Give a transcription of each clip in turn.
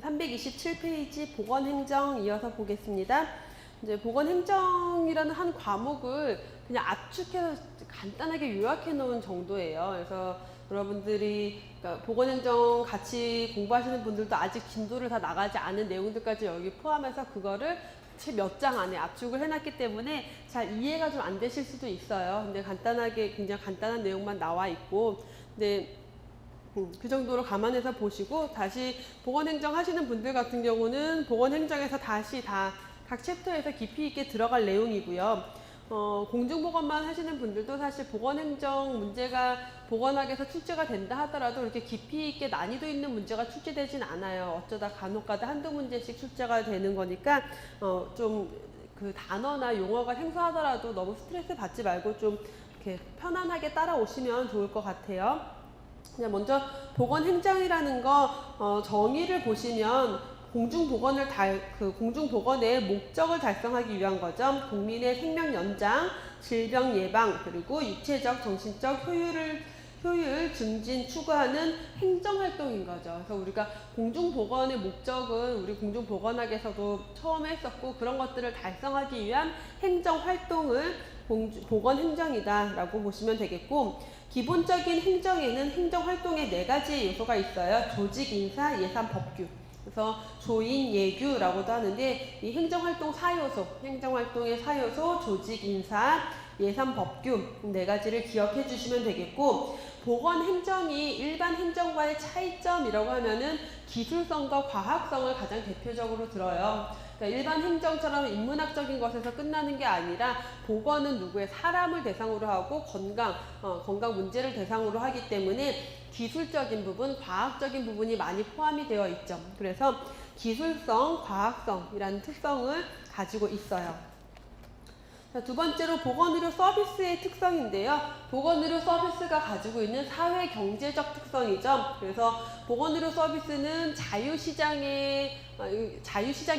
327페이지 보건행정 이어서 보겠습니다. 이제 보건행정이라는 한 과목을 그냥 압축해서 간단하게 요약해 놓은 정도예요. 그래서 여러분들이 그러니까 보건행정 같이 공부하시는 분들도 아직 진도를 다 나가지 않은 내용들까지 여기 포함해서 그거를 채 몇 장 안에 압축을 해놨기 때문에 잘 이해가 좀 안 되실 수도 있어요. 근데 간단하게 굉장히 간단한 내용만 나와 있고, 근데 그 정도로 감안해서 보시고 다시 보건행정 하시는 분들 같은 경우는 보건행정에서 다시 다 각 챕터에서 깊이 있게 들어갈 내용이고요. 공중보건만 하시는 분들도 사실 보건행정 문제가 보건학에서 출제가 된다 하더라도 이렇게 깊이 있게 난이도 있는 문제가 출제되진 않아요. 어쩌다 간혹가다 한두 문제씩 출제가 되는 거니까 좀 그 단어나 용어가 생소하더라도 너무 스트레스 받지 말고 좀 이렇게 편안하게 따라오시면 좋을 것 같아요. 그냥 먼저 보건행정이라는 거 정의를 보시면 공중보건의 목적을 달성하기 위한 거죠. 국민의 생명 연장, 질병 예방, 그리고 육체적, 정신적 효율 증진 추구하는 행정활동인 거죠. 그래서 우리가 공중보건의 목적은 우리 공중보건학에서도 처음에 했었고 그런 것들을 달성하기 위한 행정활동을 보건행정이다라고 보시면 되겠고, 기본적인 행정에는 행정활동의 4가지의 요소가 있어요. 조직, 인사, 예산, 법규. 그래서 조인, 예규라고도 하는데 이 행정활동의 4요소, 조직, 인사, 예산, 법규 4가지를 기억해 주시면 되겠고, 보건행정이 일반 행정과의 차이점이라고 하면은 기술성과 과학성을 가장 대표적으로 들어요. 그러니까 일반 행정처럼 인문학적인 것에서 끝나는 게 아니라 보건은 누구의 사람을 대상으로 하고 건강 문제를 대상으로 하기 때문에 기술적인 부분, 과학적인 부분이 많이 포함이 되어 있죠. 그래서 기술성, 과학성이라는 특성을 가지고 있어요. 자, 두 번째로 보건의료 서비스의 특성인데요. 보건의료 서비스가 가지고 있는 사회 경제적 특성이죠. 그래서 보건의료 서비스는 자유시장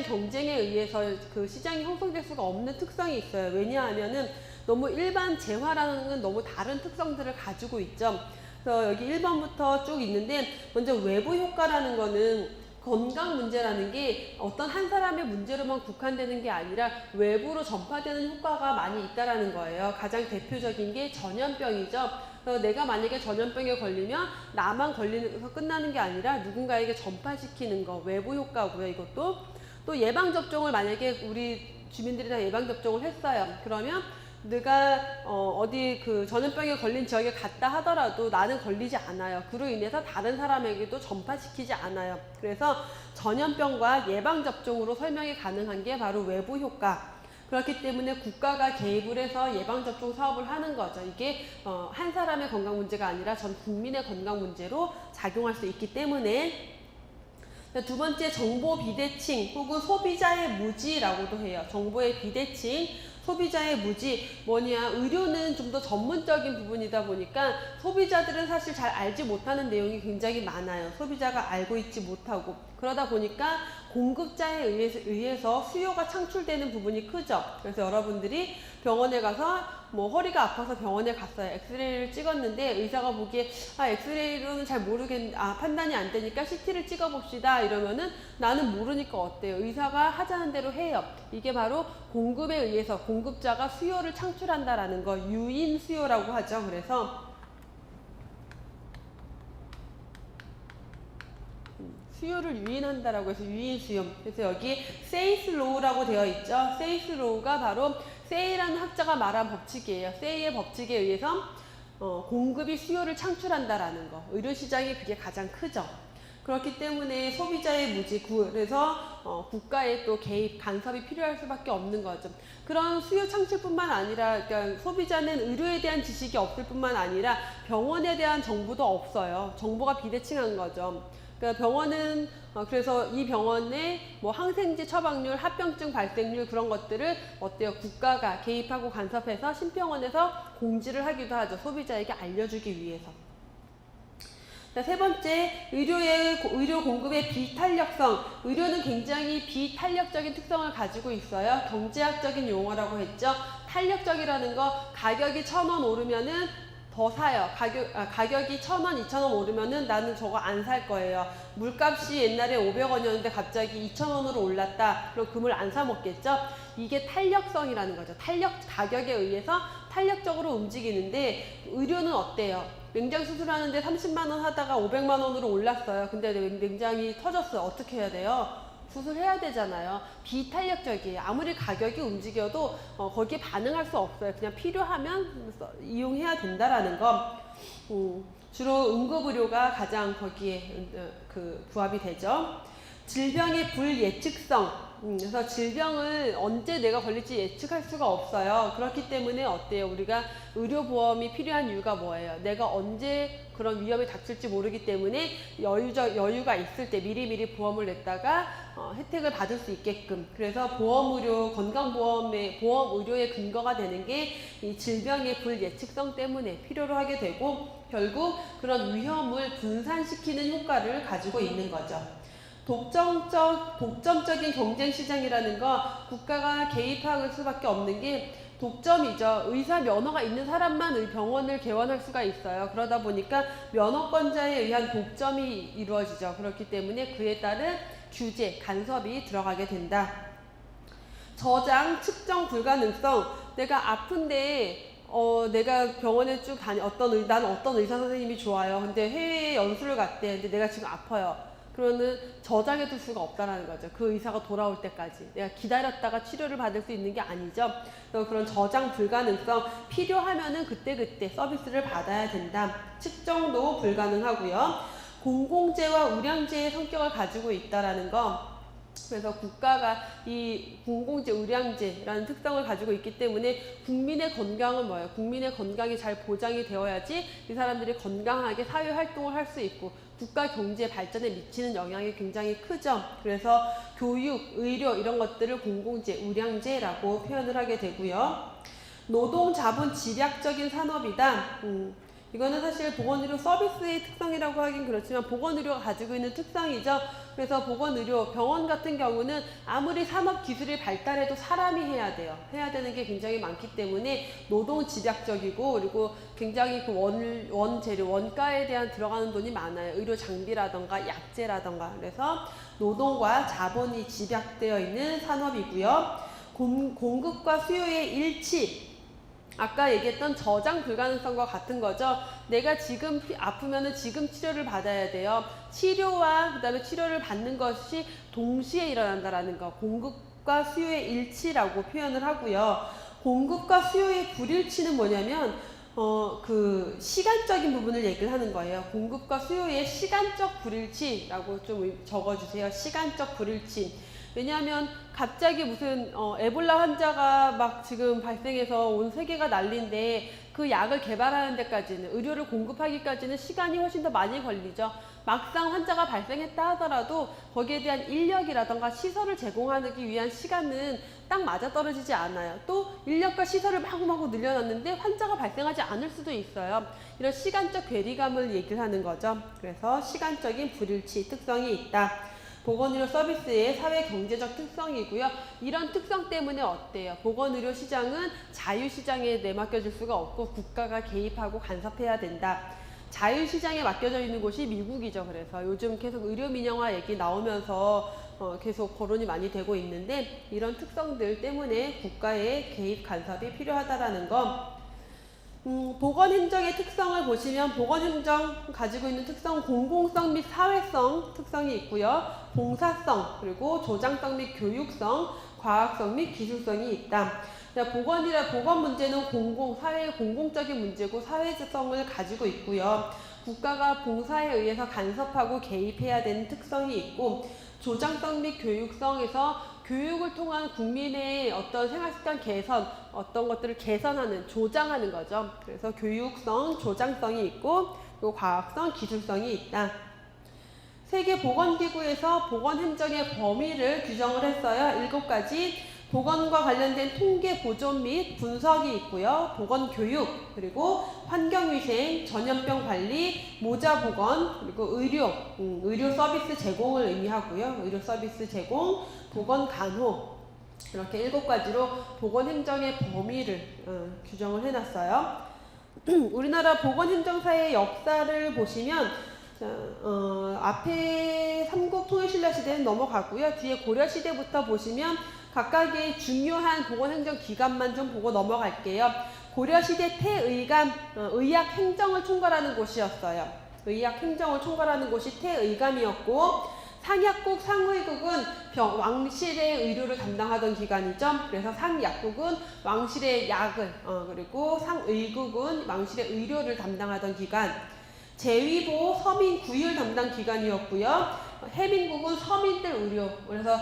경쟁에 의해서 그 시장이 형성될 수가 없는 특성이 있어요. 왜냐하면은 너무 일반 재화랑은 너무 다른 특성들을 가지고 있죠. 그래서 여기 1번부터 쭉 있는데, 먼저 외부 효과라는 거는 건강 문제라는 게 어떤 한 사람의 문제로만 국한되는 게 아니라 외부로 전파되는 효과가 많이 있다라는 거예요. 가장 대표적인 게 전염병이죠. 그래서 내가 만약에 전염병에 걸리면 나만 걸리면서 끝나는 게 아니라 누군가에게 전파시키는 거, 외부 효과고요. 이것도 또 예방접종을 만약에 우리 주민들이 다 예방접종을 했어요. 그러면 내가 어디 그 전염병에 걸린 지역에 갔다 하더라도 나는 걸리지 않아요. 그로 인해서 다른 사람에게도 전파시키지 않아요. 그래서 전염병과 예방접종으로 설명이 가능한 게 바로 외부 효과. 그렇기 때문에 국가가 개입을 해서 예방접종 사업을 하는 거죠. 이게 한 사람의 건강 문제가 아니라 전 국민의 건강 문제로 작용할 수 있기 때문에. 두 번째, 정보 비대칭 혹은 소비자의 무지라고도 해요. 정보의 비대칭, 소비자의 무지. 뭐냐, 의료는 좀 더 전문적인 부분이다 보니까 소비자들은 사실 잘 알지 못하는 내용이 굉장히 많아요. 소비자가 알고 있지 못하고. 그러다 보니까 공급자에 의해서 수요가 창출되는 부분이 크죠. 그래서 여러분들이 병원에 가서 뭐 허리가 아파서 병원에 갔어요. 엑스레이를 찍었는데 의사가 보기에 엑스레이로는 잘 판단이 안 되니까 CT를 찍어봅시다 이러면은 나는 모르니까 어때요? 의사가 하자는 대로 해요. 이게 바로 공급에 의해서 공급자가 수요를 창출한다라는 거, 유인 수요라고 하죠. 그래서 수요를 유인한다라고 해서 유인 수요. 그래서 여기 세이스 로우라고 되어 있죠. 세이스 로우가 바로 세이라는 학자가 말한 법칙이에요. 세이의 법칙에 의해서 공급이 수요를 창출한다라는 거. 의료시장이 그게 가장 크죠. 그렇기 때문에 소비자의 무지, 그래서 국가의 또 개입, 간섭이 필요할 수밖에 없는 거죠. 그런 수요 창출뿐만 아니라, 그러니까 소비자는 의료에 대한 지식이 없을 뿐만 아니라 병원에 대한 정보도 없어요. 정보가 비대칭한 거죠. 그러니까 병원은 그래서 이 병원의 뭐 항생제 처방률, 합병증 발생률 그런 것들을 어때요? 국가가 개입하고 간섭해서 심평원에서 공지를 하기도 하죠. 소비자에게 알려주기 위해서. 자, 세 번째, 의료 공급의 비탄력성. 의료는 굉장히 비탄력적인 특성을 가지고 있어요. 경제학적인 용어라고 했죠. 탄력적이라는 거, 가격이 1,000원 오르면은 더 사요. 가격이 1,000원, 2,000원 오르면은 나는 저거 안 살 거예요. 물값이 옛날에 500원이었는데 갑자기 2,000원으로 올랐다. 그럼 그 물 안 사 먹겠죠? 이게 탄력성이라는 거죠. 가격에 의해서 탄력적으로 움직이는데 의료는 어때요? 냉장 수술하는데 30만 원 하다가 500만 원으로 올랐어요. 근데 냉장이 터졌어요. 어떻게 해야 돼요? 수술해야 되잖아요. 비탄력적이에요. 아무리 가격이 움직여도 거기에 반응할 수 없어요. 그냥 필요하면 이용해야 된다라는 거. 주로 응급의료가 가장 거기에 부합이 되죠. 질병의 불예측성. 그래서 질병을 언제 내가 걸릴지 예측할 수가 없어요. 그렇기 때문에 어때요? 우리가 의료보험이 필요한 이유가 뭐예요? 내가 언제 그런 위험이 닥칠지 모르기 때문에 여유가 있을 때 미리미리 보험을 냈다가 혜택을 받을 수 있게끔. 그래서 보험의료, 건강보험의 보험의료의 근거가 되는 게 이 질병의 불예측성 때문에 필요로 하게 되고 결국 그런 위험을 분산시키는 효과를 가지고 있는 거죠. 독점적인 경쟁 시장이라는 거 국가가 개입할 수밖에 없는 게 독점이죠. 의사 면허가 있는 사람만 병원을 개원할 수가 있어요. 그러다 보니까 면허권자에 의한 독점이 이루어지죠. 그렇기 때문에 그에 따른 규제, 간섭이 들어가게 된다. 저장, 측정 불가능성. 내가 아픈데 내가 병원에 쭉 난 어떤 의사 선생님이 좋아요. 근데 해외에 연수를 갔대. 근데 내가 지금 아파요. 그러면 저장해 둘 수가 없다는 거죠. 그 의사가 돌아올 때까지. 내가 기다렸다가 치료를 받을 수 있는 게 아니죠. 그래서 그런 저장 불가능성, 필요하면은 그때그때 서비스를 받아야 된다. 측정도 불가능하고요. 공공재와 우량재의 성격을 가지고 있다라는 거. 그래서 국가가 이 공공재, 의량재라는 특성을 가지고 있기 때문에 국민의 건강은 뭐예요? 국민의 건강이 잘 보장이 되어야지 이 사람들이 건강하게 사회활동을 할 수 있고 국가 경제 발전에 미치는 영향이 굉장히 크죠. 그래서 교육, 의료 이런 것들을 공공재, 의량재라고 표현을 하게 되고요. 노동, 자본, 집약적인 산업이다. 이거는 사실 보건의료 서비스의 특성이라고 하긴 그렇지만 보건의료가 가지고 있는 특성이죠. 그래서 보건의료, 병원 같은 경우는 아무리 산업기술이 발달해도 사람이 해야 돼요. 해야 되는 게 굉장히 많기 때문에 노동 집약적이고 그리고 굉장히 그 원재료, 원가에 대한 들어가는 돈이 많아요. 의료 장비라던가 약재라던가. 그래서 노동과 자본이 집약되어 있는 산업이고요. 공급과 수요의 일치. 아까 얘기했던 저장 불가능성과 같은 거죠. 내가 지금 아프면은 지금 치료를 받아야 돼요. 치료와 그다음에 치료를 받는 것이 동시에 일어난다라는 거. 공급과 수요의 일치라고 표현을 하고요. 공급과 수요의 불일치는 뭐냐면 그 시간적인 부분을 얘기를 하는 거예요. 공급과 수요의 시간적 불일치라고 좀 적어주세요. 시간적 불일치. 왜냐하면 갑자기 무슨 에볼라 환자가 막 지금 발생해서 온 세계가 난리인데 그 약을 개발하는 데까지는 의료를 공급하기까지는 시간이 훨씬 더 많이 걸리죠. 막상 환자가 발생했다 하더라도 거기에 대한 인력이라던가 시설을 제공하기 위한 시간은 딱 맞아떨어지지 않아요. 또 인력과 시설을 마구마구 늘려놨는데 환자가 발생하지 않을 수도 있어요. 이런 시간적 괴리감을 얘기를 하는 거죠. 그래서 시간적인 불일치 특성이 있다. 보건의료 서비스의 사회경제적 특성이고요. 이런 특성 때문에 어때요? 보건의료 시장은 자유시장에 내맡겨질 수가 없고 국가가 개입하고 간섭해야 된다. 자유시장에 맡겨져 있는 곳이 미국이죠. 그래서 요즘 계속 의료 민영화 얘기 나오면서 계속 거론이 많이 되고 있는데 이런 특성들 때문에 국가의 개입 간섭이 필요하다라는 거. 보건행정의 특성을 보시면 보건행정 가지고 있는 특성 공공성 및 사회성 특성이 있고요. 봉사성 그리고 조장성 및 교육성, 과학성 및 기술성이 있다. 보건 문제는 사회의 공공적인 문제고 사회성을 가지고 있고요. 국가가 봉사에 의해서 간섭하고 개입해야 되는 특성이 있고 조장성 및 교육성에서 교육을 통한 국민의 어떤 생활습관 개선, 어떤 것들을 개선하는, 조장하는 거죠. 그래서 교육성, 조장성이 있고 그리고 과학성, 기술성이 있다. 세계보건기구에서 보건행정의 범위를 규정을 했어요. 7가지. 보건과 관련된 통계 보존 및 분석이 있고요. 보건교육, 그리고 환경위생, 전염병 관리, 모자보건, 그리고 의료 서비스 제공을 의미하고요. 의료 서비스 제공, 보건간호 이렇게 7가지로 보건행정의 범위를 규정을 해놨어요. 우리나라 보건행정사의 역사를 보시면 자, 앞에 삼국통일신라 시대는 넘어가고요. 뒤에 고려시대부터 보시면 각각의 중요한 보건행정기관만 좀 보고 넘어갈게요. 고려시대 태의관, 의학행정을 총괄하는 곳이었어요. 의학행정을 총괄하는 곳이 태의관이었고, 상약국, 상의국은 왕실의 의료를 담당하던 기관이죠. 그래서 상약국은 왕실의 약을, 그리고 상의국은 왕실의 의료를 담당하던 기관. 제위보, 서민 구휼 담당 기관이었고요. 해민국은 서민들 의료, 그래서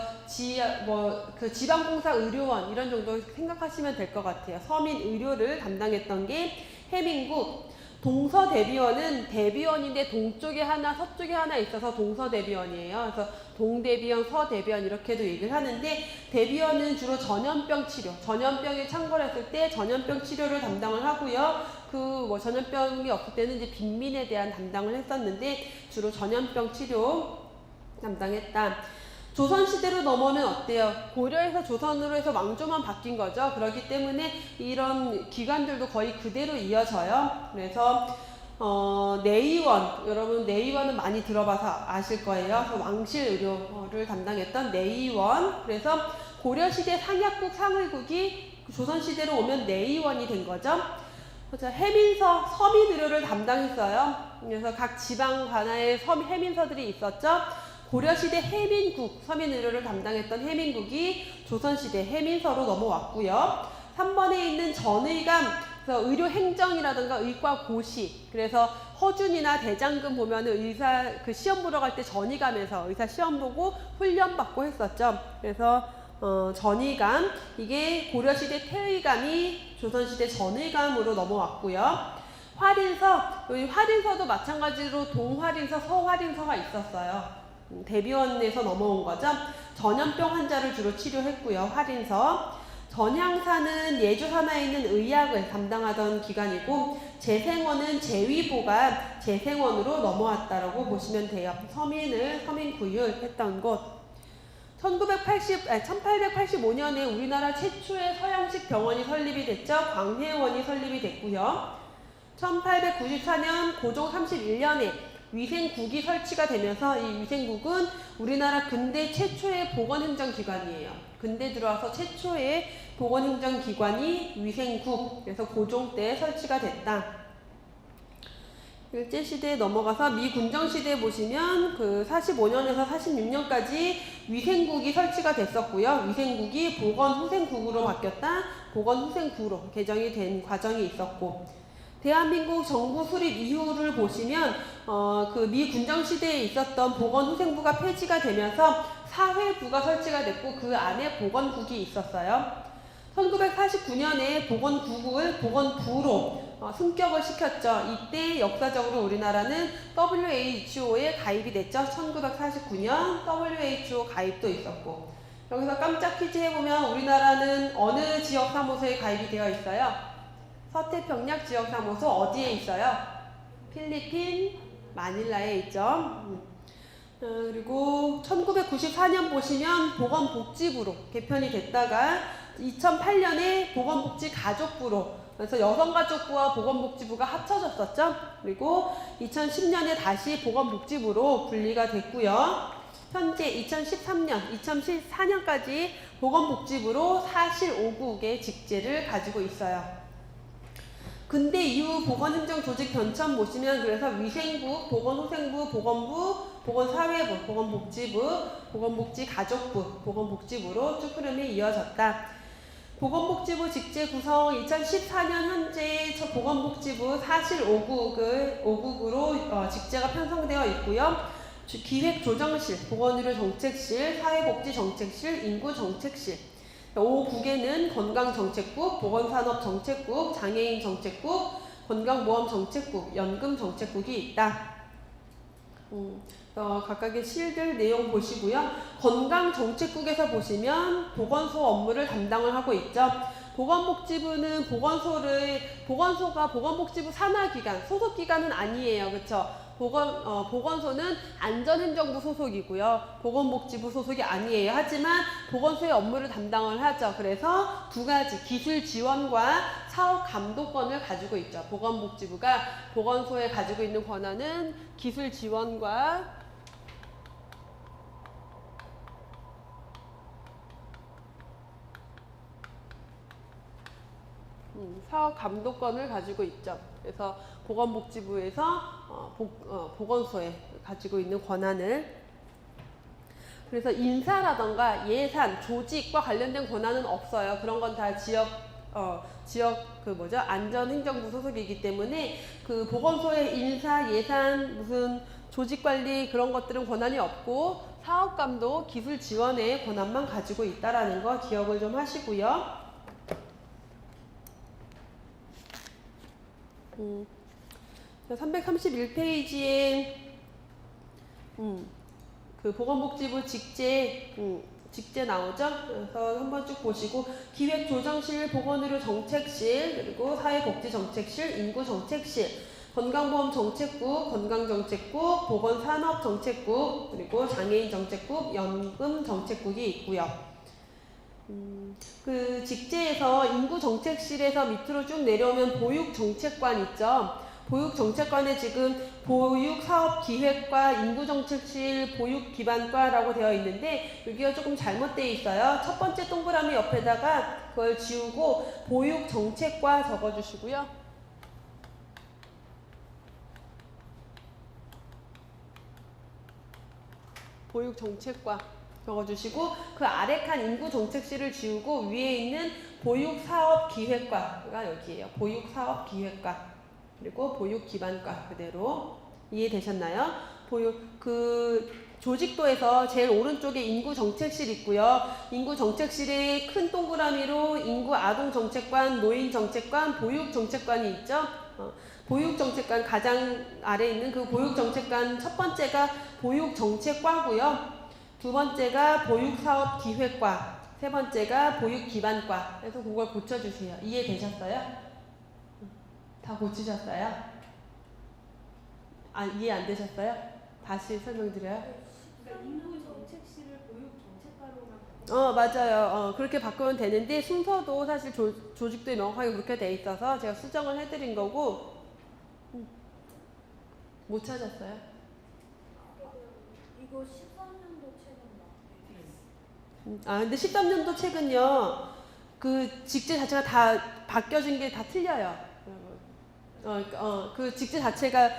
지방공사 의료원 이런 정도 생각하시면 될 것 같아요. 서민 의료를 담당했던 게 해민국. 동서대비원은 대비원인데 동쪽에 하나 서쪽에 하나 있어서 동서대비원이에요. 그래서 동대비원, 서대비원 이렇게도 얘기를 하는데, 대비원은 주로 전염병 치료, 전염병에 창궐했을 때 전염병 치료를 담당을 하고요. 전염병이 없을 때는 이제 빈민에 대한 담당을 했었는데 주로 전염병 치료 담당했다. 조선시대로 넘어오면 어때요? 고려에서 조선으로 해서 왕조만 바뀐 거죠. 그렇기 때문에 이런 기관들도 거의 그대로 이어져요. 그래서 내의원, 여러분 내의원은 많이 들어봐서 아실 거예요. 그래서 왕실 의료를 담당했던 내의원. 그래서 고려시대 상약국, 상의국이 조선시대로 오면 내의원이 된 거죠. 해민서, 서민 의료를 담당했어요. 그래서 각 지방 관하에 해민서들이 있었죠. 고려시대 해민국, 서민 의료를 담당했던 해민국이 조선시대 해민서로 넘어왔고요. 3번에 있는 전의감, 그래서 의료행정이라든가 의과고시, 그래서 허준이나 대장금 보면은 의사 시험 보러 갈 때 전의감에서 의사 시험 보고 훈련 받고 했었죠. 그래서 전의감, 이게 고려시대 태의감이 조선시대 전의감으로 넘어왔고요. 활인서, 여기 활인서도 마찬가지로 동활인서, 서활인서가 있었어요. 대비원에서 넘어온 거죠. 전염병 환자를 주로 치료했고요. 활인서. 전향사는 예주 산하에 있는 의학을 담당하던 기관이고, 재생원은 제위보가 재생원으로 넘어왔다라고 보시면 돼요. 서민 구휼했던 곳. 1885년에 우리나라 최초의 서양식 병원이 설립이 됐죠. 광해원이 설립이 됐고요. 1894년 고종 31년에 위생국이 설치가 되면서 이 위생국은 우리나라 근대 최초의 보건행정기관이에요. 근대 들어와서 최초의 보건행정기관이 위생국, 그래서 고종 때 설치가 됐다. 일제시대에 넘어가서 미군정시대에 보시면 45년에서 46년까지 위생국이 설치가 됐었고요. 위생국이 보건후생국으로 바뀌었다. 보건후생부로 개정이 된 과정이 있었고, 대한민국 정부 수립 이후를 보시면 미군정시대에 있었던 보건후생부가 폐지가 되면서 사회부가 설치가 됐고 그 안에 보건국이 있었어요. 1949년에 보건국을 보건부로 승격을 시켰죠. 이때 역사적으로 우리나라는 WHO에 가입이 됐죠. 1949년 WHO 가입도 있었고, 여기서 깜짝 퀴즈 해보면 우리나라는 어느 지역사무소에 가입이 되어 있어요? 서태평양 지역사무소 어디에 있어요? 필리핀 마닐라에 있죠. 그리고 1994년 보시면 보건복지부로 개편이 됐다가 2008년에 보건복지가족부로, 그래서 여성가족부와 보건복지부가 합쳐졌었죠. 그리고 2010년에 다시 보건복지부로 분리가 됐고요. 현재 2014년까지 보건복지부로 사실 5국의 직제를 가지고 있어요. 근대 이후 보건행정조직 변천 보시면 그래서 위생국, 보건후생부, 보건부, 보건사회부, 보건복지부, 보건복지가족부, 보건복지부로 쭉 흐름이 이어졌다. 보건복지부 직제 구성 2014년 현재 보건복지부 사실 5국으로 직제가 편성되어 있고요. 기획조정실, 보건의료정책실, 사회복지정책실, 인구정책실, 5국에는 건강정책국, 보건산업정책국, 장애인정책국, 건강보험정책국, 연금정책국이 있다. 각각의 실들 내용 보시고요. 건강정책국에서 보시면 보건소 업무를 담당을 하고 있죠. 보건복지부는 보건소가 보건복지부 산하기관, 소속기관은 아니에요. 그렇죠? 보건소는 안전행정부 소속이고요. 보건복지부 소속이 아니에요. 하지만 보건소의 업무를 담당을 하죠. 그래서 두 가지 기술 지원과 사업 감독권을 가지고 있죠. 보건복지부가 보건소에 가지고 있는 권한은 기술 지원과 사업 감독권을 가지고 있죠. 그래서 보건복지부에서 보건소에 가지고 있는 권한을, 그래서 인사라던가 예산, 조직과 관련된 권한은 없어요. 그런 건 다 지역 안전행정부 소속이기 때문에 그 보건소의 인사, 예산, 무슨 조직관리 그런 것들은 권한이 없고 사업감독, 기술 지원의 권한만 가지고 있다라는 거 기억을 좀 하시고요. 331페이지에 그 보건복지부 직제 나오죠? 그래서 한번 쭉 보시고 기획조정실, 보건의료 정책실, 그리고 사회복지정책실, 인구정책실, 건강보험정책국, 건강정책국, 보건산업정책국, 그리고 장애인정책국, 연금정책국이 있고요. 그 직제에서 인구정책실에서 밑으로 쭉 내려오면 보육정책관 있죠. 보육정책관에 지금 보육사업기획과 인구정책실 보육기반과라고 되어 있는데 여기가 조금 잘못되어 있어요. 첫 번째 동그라미 옆에다가 그걸 지우고 보육정책과 적어주시고요. 보육정책과 적어주시고 그 아래 칸 인구정책실을 지우고 위에 있는 보육사업기획과가 여기에요. 보육사업기획과 그리고 보육기반과 그대로 이해되셨나요? 조직도에서 제일 오른쪽에 인구정책실 있고요. 인구정책실에 큰 동그라미로 인구아동정책관, 노인정책관, 보육정책관이 있죠. 보육정책관 가장 아래 있는 그 보육정책관 첫 번째가 보육정책과고요. 두 번째가 보육사업기획과, 세 번째가 보육기반과. 그래서 그걸 고쳐주세요. 이해되셨어요? 다 고치셨어요? 아, 이해 안 되셨어요? 다시 설명드려요. 그러니까 인구정책실을 보육정책과로만 맞아요. 그렇게 바꾸면 되는데 순서도 사실 조직도에 명확하게 그렇게 돼 있어서 제가 수정을 해드린 거고. 못 찾았어요? 이거 13년도 책은 근데 13년도 책은요, 그 직제 자체가 다 바뀌어진 게 다 틀려요. 그 직제 자체가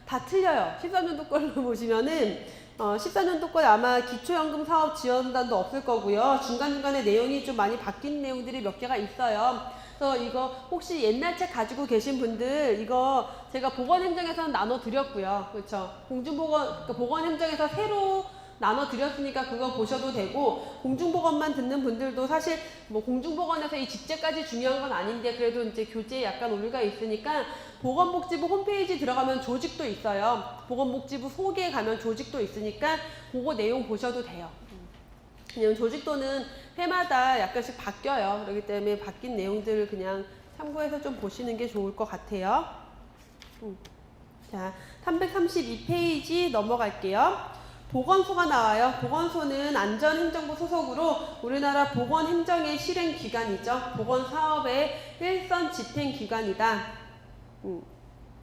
다 틀려요. 13년도 걸로 보시면은 14년도 거에 아마 기초연금 사업 지원단도 없을 거고요. 중간중간에 내용이 좀 많이 바뀐 내용들이 몇 개가 있어요. 그래서 이거 혹시 옛날 책 가지고 계신 분들 이거 제가 보건행정에서는 나눠드렸고요. 그렇죠? 그러니까 보건행정에서 새로 나눠드렸으니까 그거 보셔도 되고, 공중보건만 듣는 분들도 사실 뭐 공중보건에서 이 직제까지 중요한 건 아닌데 그래도 이제 교재에 약간 오류가 있으니까 보건복지부 홈페이지 들어가면 조직도 있어요. 보건복지부 소개에 가면 조직도 있으니까 그거 내용 보셔도 돼요. 왜냐면 조직도는 해마다 약간씩 바뀌어요. 그렇기 때문에 바뀐 내용들을 그냥 참고해서 좀 보시는 게 좋을 것 같아요. 자, 332페이지 넘어갈게요. 보건소가 나와요. 보건소는 안전행정부 소속으로 우리나라 보건행정의 실행기관이죠. 보건사업의 일선 집행기관이다.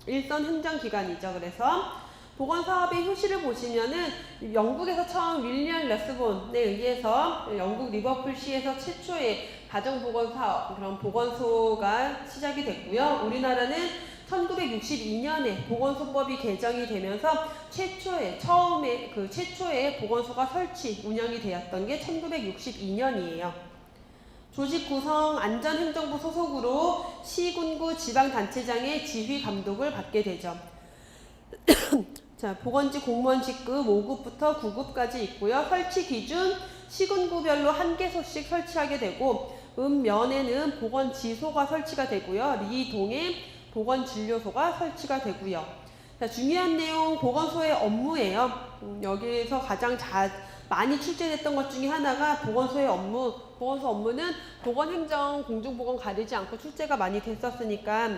일선 행정기관이죠. 그래서 보건사업의 효시를 보시면은 영국에서 처음 윌리엄 레스본에 의해서 영국 리버풀시에서 최초의 가정보건사업, 그런 보건소가 시작이 됐고요. 우리나라는 1962년에 보건소법이 개정이 되면서 최초의 보건소가 운영이 되었던 게 1962년이에요. 조직 구성 안전행정부 소속으로 시군구 지방단체장의 지휘 감독을 받게 되죠. 자, 보건지 공무원 직급 5급부터 9급까지 있고요. 설치 기준 시군구별로 1개소씩 설치하게 되고, 면에는 보건지소가 설치가 되고요. 리동에 보건진료소가 설치가 되고요. 자, 중요한 내용 보건소의 업무예요. 여기에서 가장 많이 출제됐던 것 중에 하나가 보건소의 업무. 보건소 업무는 보건행정, 공중보건 가리지 않고 출제가 많이 됐었으니까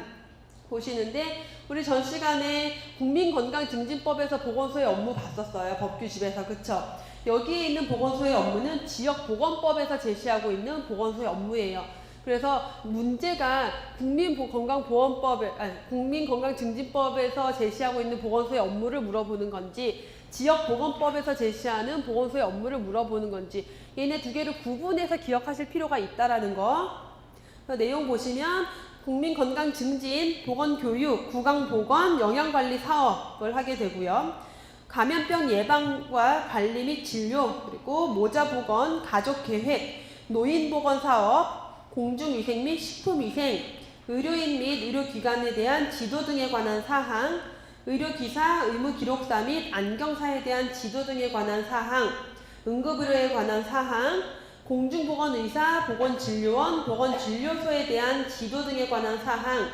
보시는데 우리 전 시간에 국민건강증진법에서 보건소의 업무 봤었어요. 법규집에서. 그쵸? 여기에 있는 보건소의 업무는 지역보건법에서 제시하고 있는 보건소의 업무예요. 그래서 문제가 국민건강증진법에서 제시하고 있는 보건소의 업무를 물어보는 건지 지역보건법에서 제시하는 보건소의 업무를 물어보는 건지 얘네 두 개를 구분해서 기억하실 필요가 있다라는 거. 내용 보시면 국민건강증진, 보건교육, 구강보건, 영양관리 사업을 하게 되고요. 감염병 예방과 관리 및 진료, 그리고 모자보건, 가족계획, 노인보건 사업, 공중위생 및 식품위생, 의료인 및 의료기관에 대한 지도 등에 관한 사항, 의료기사, 의무기록사 및 안경사에 대한 지도 등에 관한 사항, 응급의료에 관한 사항, 공중보건의사, 보건진료원, 보건진료소에 대한 지도 등에 관한 사항,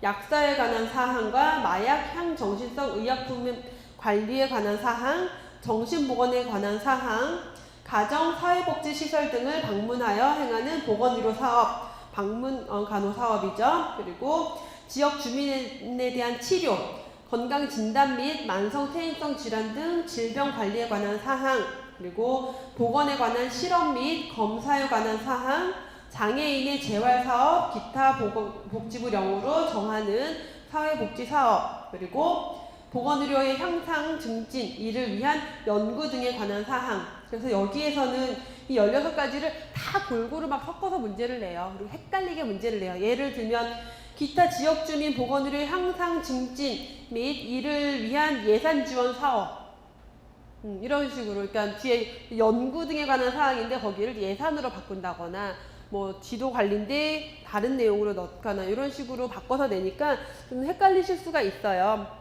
약사에 관한 사항과 마약, 향정신성 의약품 관리에 관한 사항, 정신보건에 관한 사항, 가정, 사회복지시설 등을 방문하여 행하는 보건의료 사업, 방문 간호 사업이죠. 그리고 지역 주민에 대한 치료, 건강진단 및 만성퇴행성 질환 등 질병 관리에 관한 사항, 그리고 보건에 관한 실험 및 검사에 관한 사항, 장애인의 재활사업, 기타 복지부령으로 정하는 사회복지사업, 그리고 보건의료의 향상 증진, 이를 위한 연구 등에 관한 사항. 그래서 여기에서는 이 16가지를 다 골고루 막 섞어서 문제를 내요. 그리고 헷갈리게 문제를 내요. 예를 들면 기타 지역주민 보건의료의 향상 증진 및 이를 위한 예산 지원 사업. 이런 식으로, 그러니까 뒤에 연구 등에 관한 사항인데 거기를 예산으로 바꾼다거나 뭐 지도 관리인데 다른 내용으로 넣거나 이런 식으로 바꿔서 내니까 좀 헷갈리실 수가 있어요.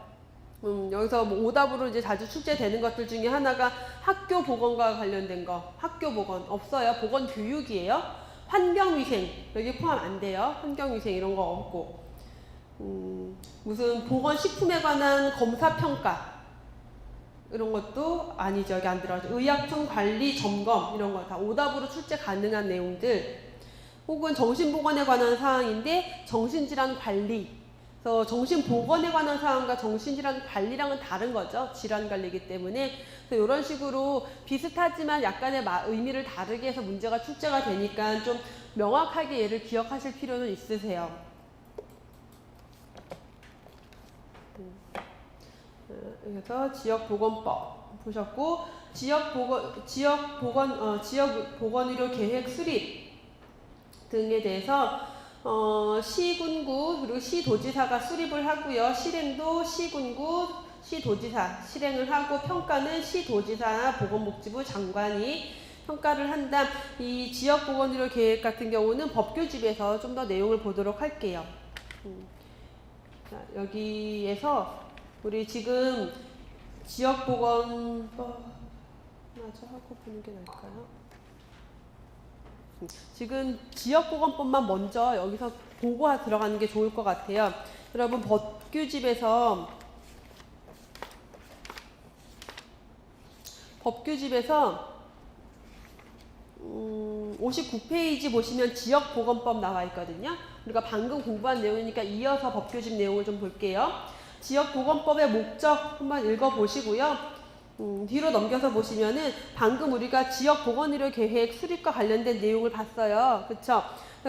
여기서 뭐 오답으로 이제 자주 출제되는 것들 중에 하나가 학교 보건과 관련된 거, 학교 보건 없어요. 보건 교육이에요. 환경위생 여기 포함 안 돼요. 환경위생 이런 거 없고, 무슨 보건식품에 관한 검사평가 이런 것도 아니죠. 여기 안 들어가죠. 의약품 관리 점검 이런 거 다 오답으로 출제 가능한 내용들, 혹은 정신보건에 관한 사항인데 정신질환 관리. 그래서 정신보건에 관한 사항과 정신질환 관리랑은 다른 거죠. 질환관리이기 때문에. 그래서 이런 식으로 비슷하지만 약간의 의미를 다르게 해서 문제가 출제가 되니까 좀 명확하게 얘를 기억하실 필요는 있으세요. 그래서 지역보건법 보셨고, 지역보건의료 계획 수립 등에 대해서 시군구 그리고 시도지사가 수립을 하고요. 실행도 시군구, 시도지사 실행을 하고, 평가는 시도지사나 보건복지부 장관이 평가를 한다. 이 지역보건의료 계획 같은 경우는 법규집에서 좀 더 내용을 보도록 할게요. 자, 여기에서 우리 지금 지역보건법 마저 하고 보는 게 나을까요? 지금 지역보건법만 먼저 여기서 보고 들어가는 게 좋을 것 같아요. 여러분 법규집에서 59페이지 보시면 지역보건법 나와 있거든요. 우리가 방금 공부한 내용이니까 이어서 법규집 내용을 좀 볼게요. 지역보건법의 목적 한번 읽어보시고요. 뒤로 넘겨서 보시면은 방금 우리가 지역보건의료 계획 수립과 관련된 내용을 봤어요. 그쵸?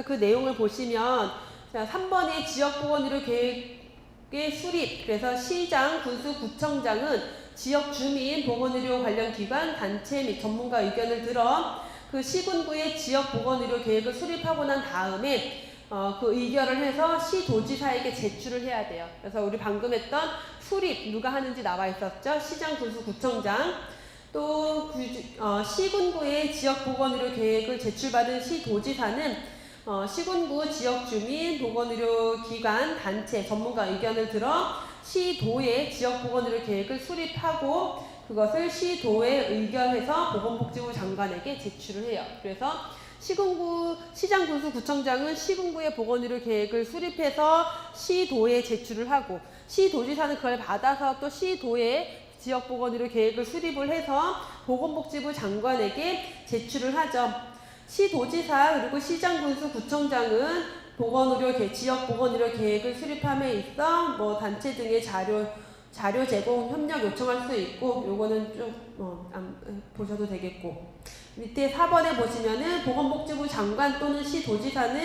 그 내용을 보시면, 자, 3번의 지역보건의료 계획의 수립. 그래서 시장, 군수, 구청장은 지역 주민, 보건의료 관련 기관, 단체 및 전문가 의견을 들어 그 시군구의 지역보건의료 계획을 수립하고 난 다음에 그 의결을 해서 시도지사에게 제출을 해야 돼요. 그래서 우리 방금 했던 수립 누가 하는지 나와 있었죠? 시장, 군수, 구청장. 또 시군구의 지역보건의료 계획을 제출받은 시도지사는 시군구 지역주민, 보건의료기관, 단체, 전문가 의견을 들어 시도의 지역보건의료 계획을 수립하고 그것을 시도에 의결해서 보건복지부 장관에게 제출을 해요. 그래서 시군구, 시장, 군수, 구청장은 시군구의 보건의료 계획을 수립해서 시도에 제출을 하고, 시도지사는 그걸 받아서 또 시도에 지역보건의료 계획을 수립을 해서 보건복지부 장관에게 제출을 하죠. 시도지사 그리고 시장, 군수, 구청장은 지역 보건의료 계획을 수립함에 있어 뭐 단체 등의 자료 제공 협력 요청할 수 있고 요거는 좀 보셔도 되겠고 밑에 4번에 보시면은 보건복지부 장관 또는 시도지사는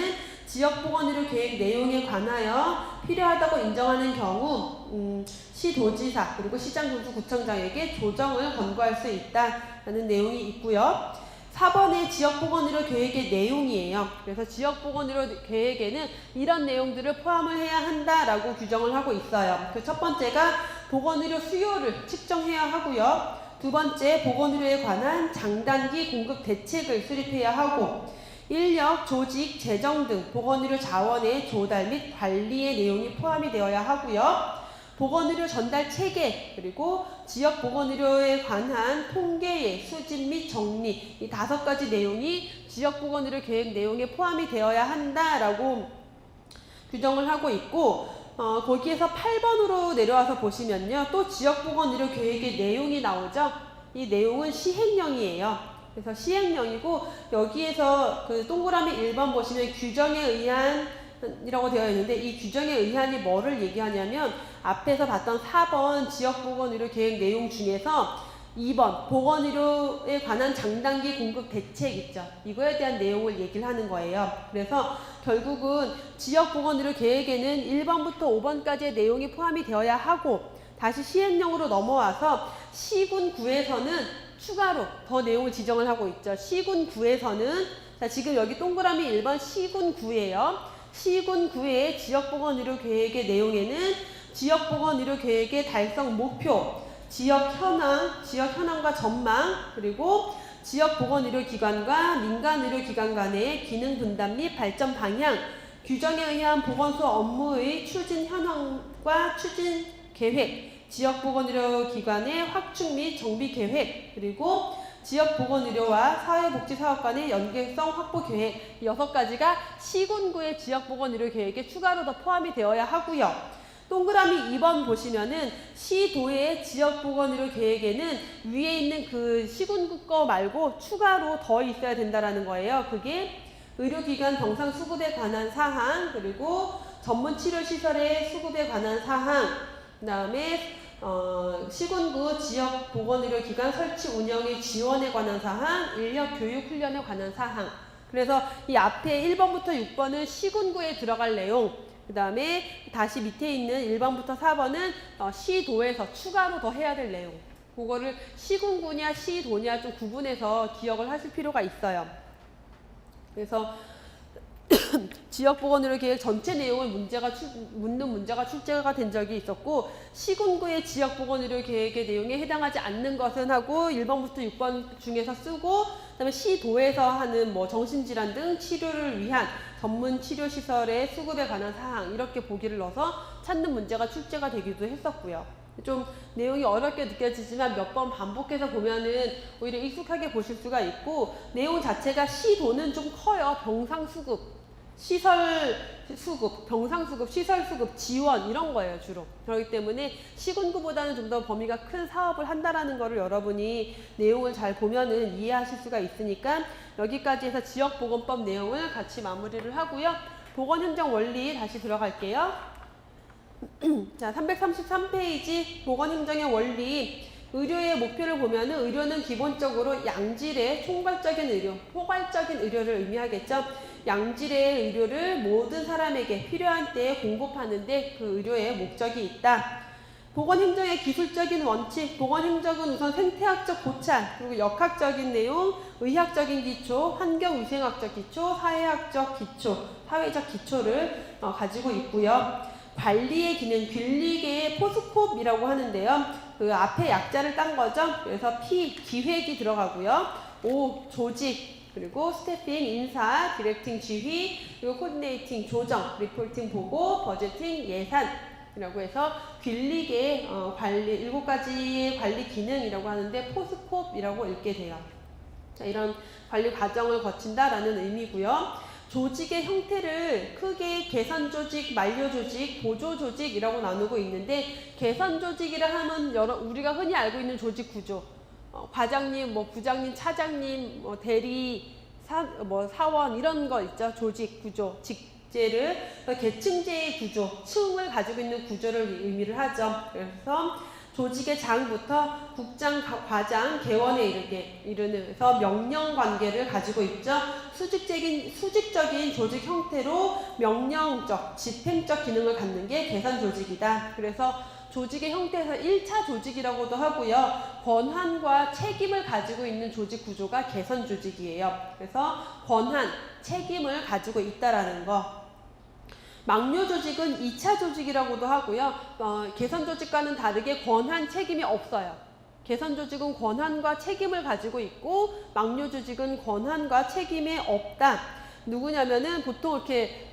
지역보건의료 계획 내용에 관하여 필요하다고 인정하는 경우 시도지사 그리고 시장군수구청장에게 조정을 권고할 수 있다라는 내용이 있고요. 4번의 지역보건의료 계획의 내용이에요. 그래서 지역보건의료 계획에는 이런 내용들을 포함을 해야 한다라고 규정을 하고 있어요. 그 첫 번째가 보건의료 수요를 측정해야 하고요. 두 번째, 보건의료에 관한 장단기 공급 대책을 수립해야 하고 인력, 조직, 재정 등 보건의료 자원의 조달 및 관리의 내용이 포함이 되어야 하고요. 보건의료 전달 체계 그리고 지역 보건의료에 관한 통계의 수집 및 정리 이 5가지 내용이 지역 보건의료 계획 내용에 포함이 되어야 한다라고 규정을 하고 있고 거기에서 8번으로 내려와서 보시면요. 또 지역보건의료 계획의 내용이 나오죠. 이 내용은 시행령이에요. 그래서 시행령이고 여기에서 그 동그라미 1번 보시면 규정에 의한 이라고 되어 있는데 이 규정에 의한이 뭐를 얘기하냐면 앞에서 봤던 4번 지역보건의료 계획 내용 중에서 2번 보건의료에 관한 장단기 공급 대책 있죠. 이거에 대한 내용을 얘기를 하는 거예요. 그래서 결국은 지역보건의료 계획에는 1번부터 5번까지의 내용이 포함이 되어야 하고 다시 시행령으로 넘어와서 시군구에서는 추가로 더 내용을 지정을 하고 있죠. 시군구에서는 자 지금 여기 동그라미 1번 시군구예요. 시군구의 지역보건의료 계획의 내용에는 지역보건의료 계획의 달성 목표 지역 현황과 전망, 그리고 지역 보건의료기관과 민간의료기관 간의 기능 분담 및 발전 방향, 규정에 의한 보건소 업무의 추진 현황과 추진 계획, 지역 보건의료기관의 확충 및 정비 계획, 그리고 지역 보건의료와 사회복지사업 간의 연계성 확보 계획 6가지가 시군구의 지역 보건의료 계획에 추가로 더 포함이 되어야 하고요. 동그라미 2번 보시면은 시도의 지역보건의료 계획에는 위에 있는 그 시군구 거 말고 추가로 더 있어야 된다라는 거예요. 그게 의료기관 병상 수급에 관한 사항, 그리고 전문치료시설의 수급에 관한 사항, 그 다음에 시군구 지역보건의료기관 설치 운영의 지원에 관한 사항, 인력 교육 훈련에 관한 사항. 그래서 이 앞에 1번부터 6번은 시군구에 들어갈 내용, 그 다음에 다시 밑에 있는 1번부터 4번은 시도에서 추가로 더 해야 될 내용. 그거를 시군구냐 시도냐 좀 구분해서 기억을 하실 필요가 있어요. 그래서 지역보건의료 계획 전체 내용을 묻는 문제가 출제가 된 적이 있었고 시군구의 지역보건의료 계획의 내용에 해당하지 않는 것은 하고 1번부터 6번 중에서 쓰고 그다음에 시도에서 하는 뭐 정신질환 등 치료를 위한 전문 치료시설의 수급에 관한 사항 이렇게 보기를 넣어서 찾는 문제가 출제가 되기도 했었고요. 좀 내용이 어렵게 느껴지지만 몇 번 반복해서 보면은 오히려 익숙하게 보실 수가 있고 내용 자체가 시도는 좀 커요. 병상 수급, 시설 수급, 병상 수급, 시설 수급, 지원 이런 거예요 주로. 그렇기 때문에 시군구보다는 좀 더 범위가 큰 사업을 한다라는 거를 여러분이 내용을 잘 보면은 이해하실 수가 있으니까 여기까지 해서 지역보건법 내용을 같이 마무리를 하고요. 보건행정 원리 다시 들어갈게요. 자, 333페이지 보건행정의 원리. 의료의 목표를 보면은 의료는 기본적으로 양질의 총괄적인 의료, 포괄적인 의료를 의미하겠죠. 양질의 의료를 모든 사람에게 필요한 때에 공급하는데 그 의료의 목적이 있다. 보건행정의 기술적인 원칙, 보건행정은 우선 생태학적 고찰, 그리고 역학적인 내용, 의학적인 기초, 환경위생학적 기초, 사회학적 기초, 사회적 기초를 가지고 있고요. 관리의 기능, 균리계의 포스콥이라고 하는데요. 그 앞에 약자를 딴 거죠. 그래서 P, 기획이 들어가고요. O, 조직, 그리고 스태핑, 인사, 디렉팅, 지휘, 그리고 코디네이팅, 조정, 리포팅, 보고, 버제팅, 예산 이라고 해서 균리계 관리 7가지의 관리 기능이라고 하는데 포스콥이라고 읽게 돼요. 자, 이런 관리 과정을 거친다라는 의미고요. 조직의 형태를 크게 개선조직, 만료조직, 보조조직이라고 나누고 있는데 개선조직이라 하면 우리가 흔히 알고 있는 조직 구조 과장님, 부장님, 차장님, 대리, 사원 이런 거 있죠. 조직 구조, 직제 국제를 계층제의 구조, 층을 가지고 있는 구조를 의미를 하죠. 그래서 조직의 장부터 국장, 과장, 개원에 이르면서 명령 관계를 가지고 있죠. 수직적인 조직 형태로 명령적, 집행적 기능을 갖는 게 개선 조직이다. 그래서 조직의 형태에서 1차 조직이라고도 하고요. 권한과 책임을 가지고 있는 조직 구조가 개선 조직이에요. 그래서 권한, 책임을 가지고 있다라는 거. 막료 조직은 2차 조직이라고도 하고요. 개선 조직과는 다르게 권한, 책임이 없어요. 개선 조직은 권한과 책임을 가지고 있고 막료 조직은 권한과 책임이 없다. 누구냐면은 보통 이렇게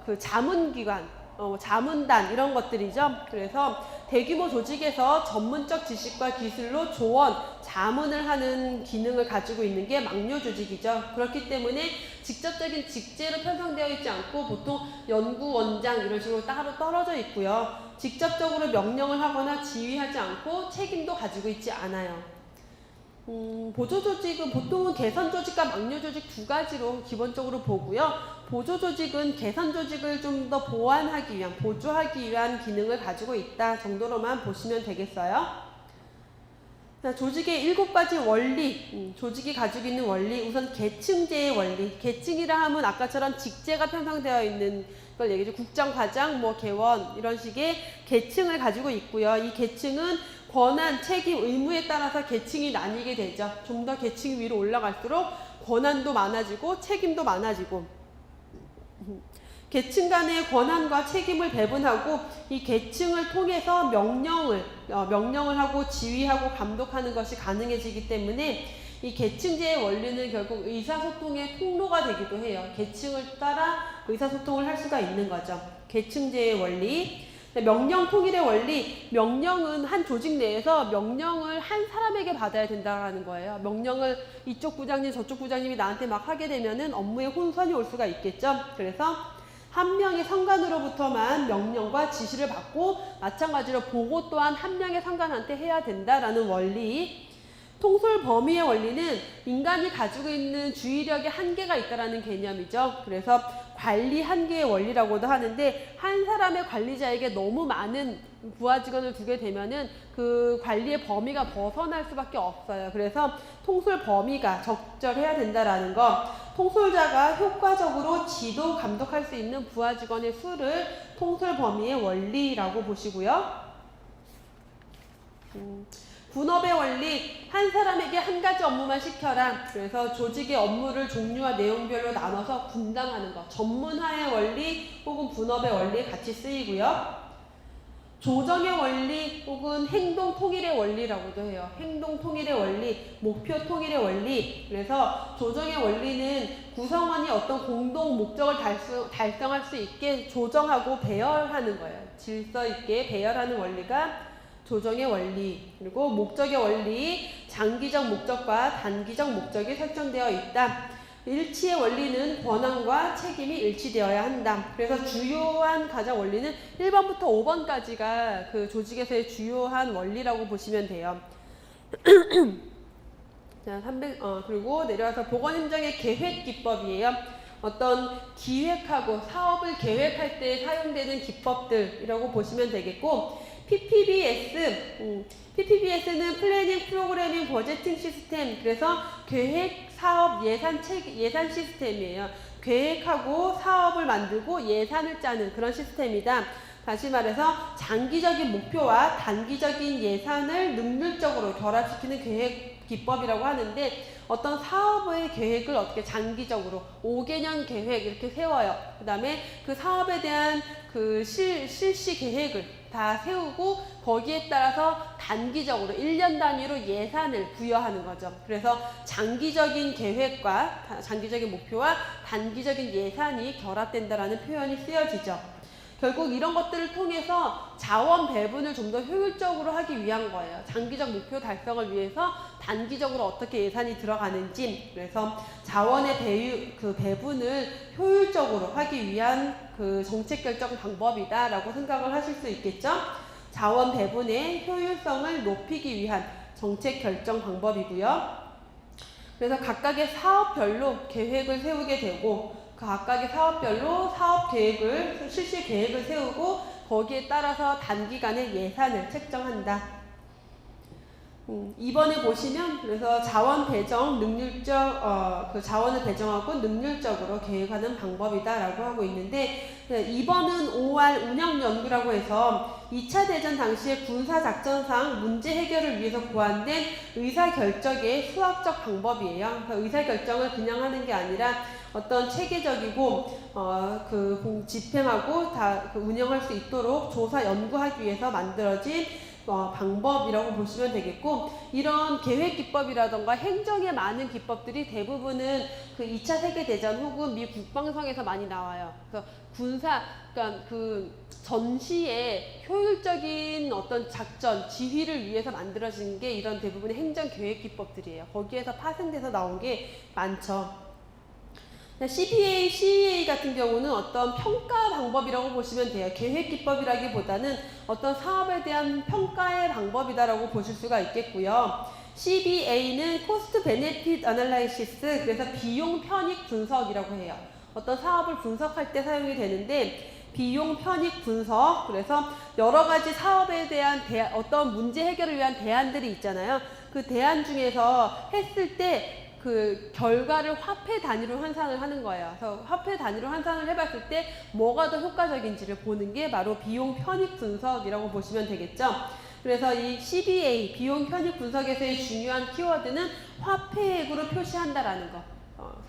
그 자문기관, 자문단 이런 것들이죠. 그래서 대규모 조직에서 전문적 지식과 기술로 조언, 자문을 하는 기능을 가지고 있는 게 막료 조직이죠. 그렇기 때문에 직접적인 직제로 편성되어 있지 않고 보통 연구원장 이런 식으로 따로 떨어져 있고요. 직접적으로 명령을 하거나 지휘하지 않고 책임도 가지고 있지 않아요. 보조조직은 보통은 개선조직과 막료조직 두 가지로 기본적으로 보고요. 보조조직은 개선조직을 좀 더 보완하기 위한, 보조하기 위한 기능을 가지고 있다 정도로만 보시면 되겠어요. 자, 조직의 7가지 원리, 조직이 가지고 있는 원리, 우선 계층제의 원리. 계층이라 하면 아까처럼 직제가 편성되어 있는 걸 얘기죠. 국장, 과장, 개원 이런 식의 계층을 가지고 있고요. 이 계층은 권한, 책임, 의무에 따라서 계층이 나뉘게 되죠. 좀 더 계층 위로 올라갈수록 권한도 많아지고 책임도 많아지고 계층 간의 권한과 책임을 배분하고 이 계층을 통해서 명령을 하고 지휘하고 감독하는 것이 가능해지기 때문에 이 계층제의 원리는 결국 의사소통의 통로가 되기도 해요. 계층을 따라 의사소통을 할 수가 있는 거죠. 계층제의 원리. 명령 통일의 원리, 명령은 한 조직 내에서 명령을 한 사람에게 받아야 된다는 거예요. 명령을 이쪽 부장님 저쪽 부장님이 나한테 막 하게 되면은 업무에 혼선이 올 수가 있겠죠. 그래서 한 명의 상관으로부터만 명령과 지시를 받고 마찬가지로 보고 또한 한 명의 상관한테 해야 된다라는 원리. 통솔 범위의 원리는 인간이 가지고 있는 주의력의 한계가 있다라는 개념이죠. 그래서 관리 한계의 원리라고도 하는데 한 사람의 관리자에게 너무 많은 부하 직원을 두게 되면은 그 관리의 범위가 벗어날 수밖에 없어요. 그래서 통솔 범위가 적절해야 된다라는 거. 통솔자가 효과적으로 지도 감독할 수 있는 부하 직원의 수를 통솔 범위의 원리라고 보시고요. 분업의 원리, 한 사람에게 한 가지 업무만 시켜라. 그래서 조직의 업무를 종류와 내용별로 나눠서 분담하는 것. 전문화의 원리 혹은 분업의 원리 같이 쓰이고요. 조정의 원리 혹은 행동 통일의 원리라고도 해요. 행동 통일의 원리, 목표 통일의 원리. 그래서 조정의 원리는 구성원이 어떤 공동 목적을 달성할 수 있게 조정하고 배열하는 거예요. 질서 있게 배열하는 원리가 조정의 원리. 그리고 목적의 원리, 장기적 목적과 단기적 목적이 설정되어 있다. 일치의 원리는 권한과 책임이 일치되어야 한다. 그래서 주요한 가장 원리는 1번부터 5번까지가 그 조직에서의 주요한 원리라고 보시면 돼요. 자, 그리고 내려와서 보건행정의 계획 기법이에요. 어떤 기획하고 사업을 계획할 때 사용되는 기법들이라고 보시면 되겠고, PPBS는 플래닝, 프로그래밍, 버제팅 시스템. 그래서 계획, 사업, 예산 시스템이에요. 계획하고 사업을 만들고 예산을 짜는 그런 시스템이다. 다시 말해서 장기적인 목표와 단기적인 예산을 능률적으로 결합시키는 계획 기법이라고 하는데, 어떤 사업의 계획을 어떻게 장기적으로 5개년 계획 이렇게 세워요. 그 다음에 그 사업에 대한 그 실시 계획을 다 세우고 거기에 따라서 단기적으로 1년 단위로 예산을 부여하는 거죠. 그래서 장기적인 계획과 장기적인 목표와 단기적인 예산이 결합된다라는 표현이 쓰여지죠. 결국 이런 것들을 통해서 자원 배분을 좀 더 효율적으로 하기 위한 거예요. 장기적 목표 달성을 위해서 단기적으로 어떻게 예산이 들어가는지, 그래서 자원의 배분을 효율적으로 하기 위한 그 정책 결정 방법이다라고 생각을 하실 수 있겠죠. 자원 배분의 효율성을 높이기 위한 정책 결정 방법이고요. 그래서 각각의 사업별로 계획을 세우게 되고 각각의 사업별로 사업 계획을, 실시 계획을 세우고 거기에 따라서 단기간에 예산을 책정한다. 2번에 보시면 그래서 자원 배정, 능률적 그 자원을 배정하고 능률적으로 계획하는 방법이다라고 하고 있는데 2번은 OR 운영 연구라고 해서 2차 대전 당시의 군사 작전상 문제 해결을 위해서 고안된 의사 결정의 수학적 방법이에요. 그래서 의사 결정을 그냥 하는 게 아니라 어떤 체계적이고 그 집행하고 다 그 운영할 수 있도록 조사 연구하기 위해서 만들어진 방법이라고 보시면 되겠고, 이런 계획 기법이라던가 행정의 많은 기법들이 대부분은 그 2차 세계대전 혹은 미 국방성에서 많이 나와요. 그래서 그러니까 그 전시에 효율적인 어떤 작전, 지휘를 위해서 만들어진 게 이런 대부분의 행정 계획 기법들이에요. 거기에서 파생돼서 나온 게 많죠. CBA, CEA 같은 경우는 어떤 평가 방법이라고 보시면 돼요. 계획 기법이라기보다는 어떤 사업에 대한 평가의 방법이다라고 보실 수가 있겠고요. CBA는 Cost Benefit Analysis, 그래서 비용 편익 분석이라고 해요. 어떤 사업을 분석할 때 사용이 되는데 비용 편익 분석, 그래서 여러 가지 사업에 대한 어떤 문제 해결을 위한 대안들이 있잖아요. 그 대안 중에서 했을 때 그 결과를 화폐 단위로 환산을 하는 거예요. 그래서 화폐 단위로 환산을 해봤을 때 뭐가 더 효과적인지를 보는 게 바로 비용 편익 분석이라고 보시면 되겠죠. 그래서 이 CBA, 비용 편익 분석에서의 중요한 키워드는 화폐액으로 표시한다라는 거.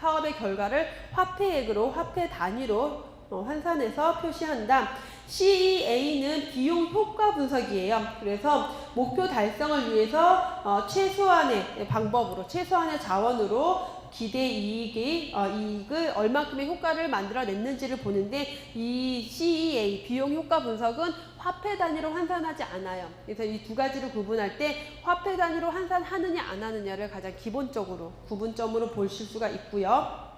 사업의 결과를 화폐액으로, 화폐 단위로 환산해서 표시한다. CEA는 비용 효과 분석이에요. 그래서 목표 달성을 위해서 최소한의 방법으로, 최소한의 자원으로 기대 이익을 얼마큼의 효과를 만들어냈는지를 보는데, 이 CEA, 비용 효과 분석은 화폐 단위로 환산하지 않아요. 그래서 이 두 가지를 구분할 때 화폐 단위로 환산하느냐 안 하느냐를 가장 기본적으로 구분점으로 보실 수가 있고요.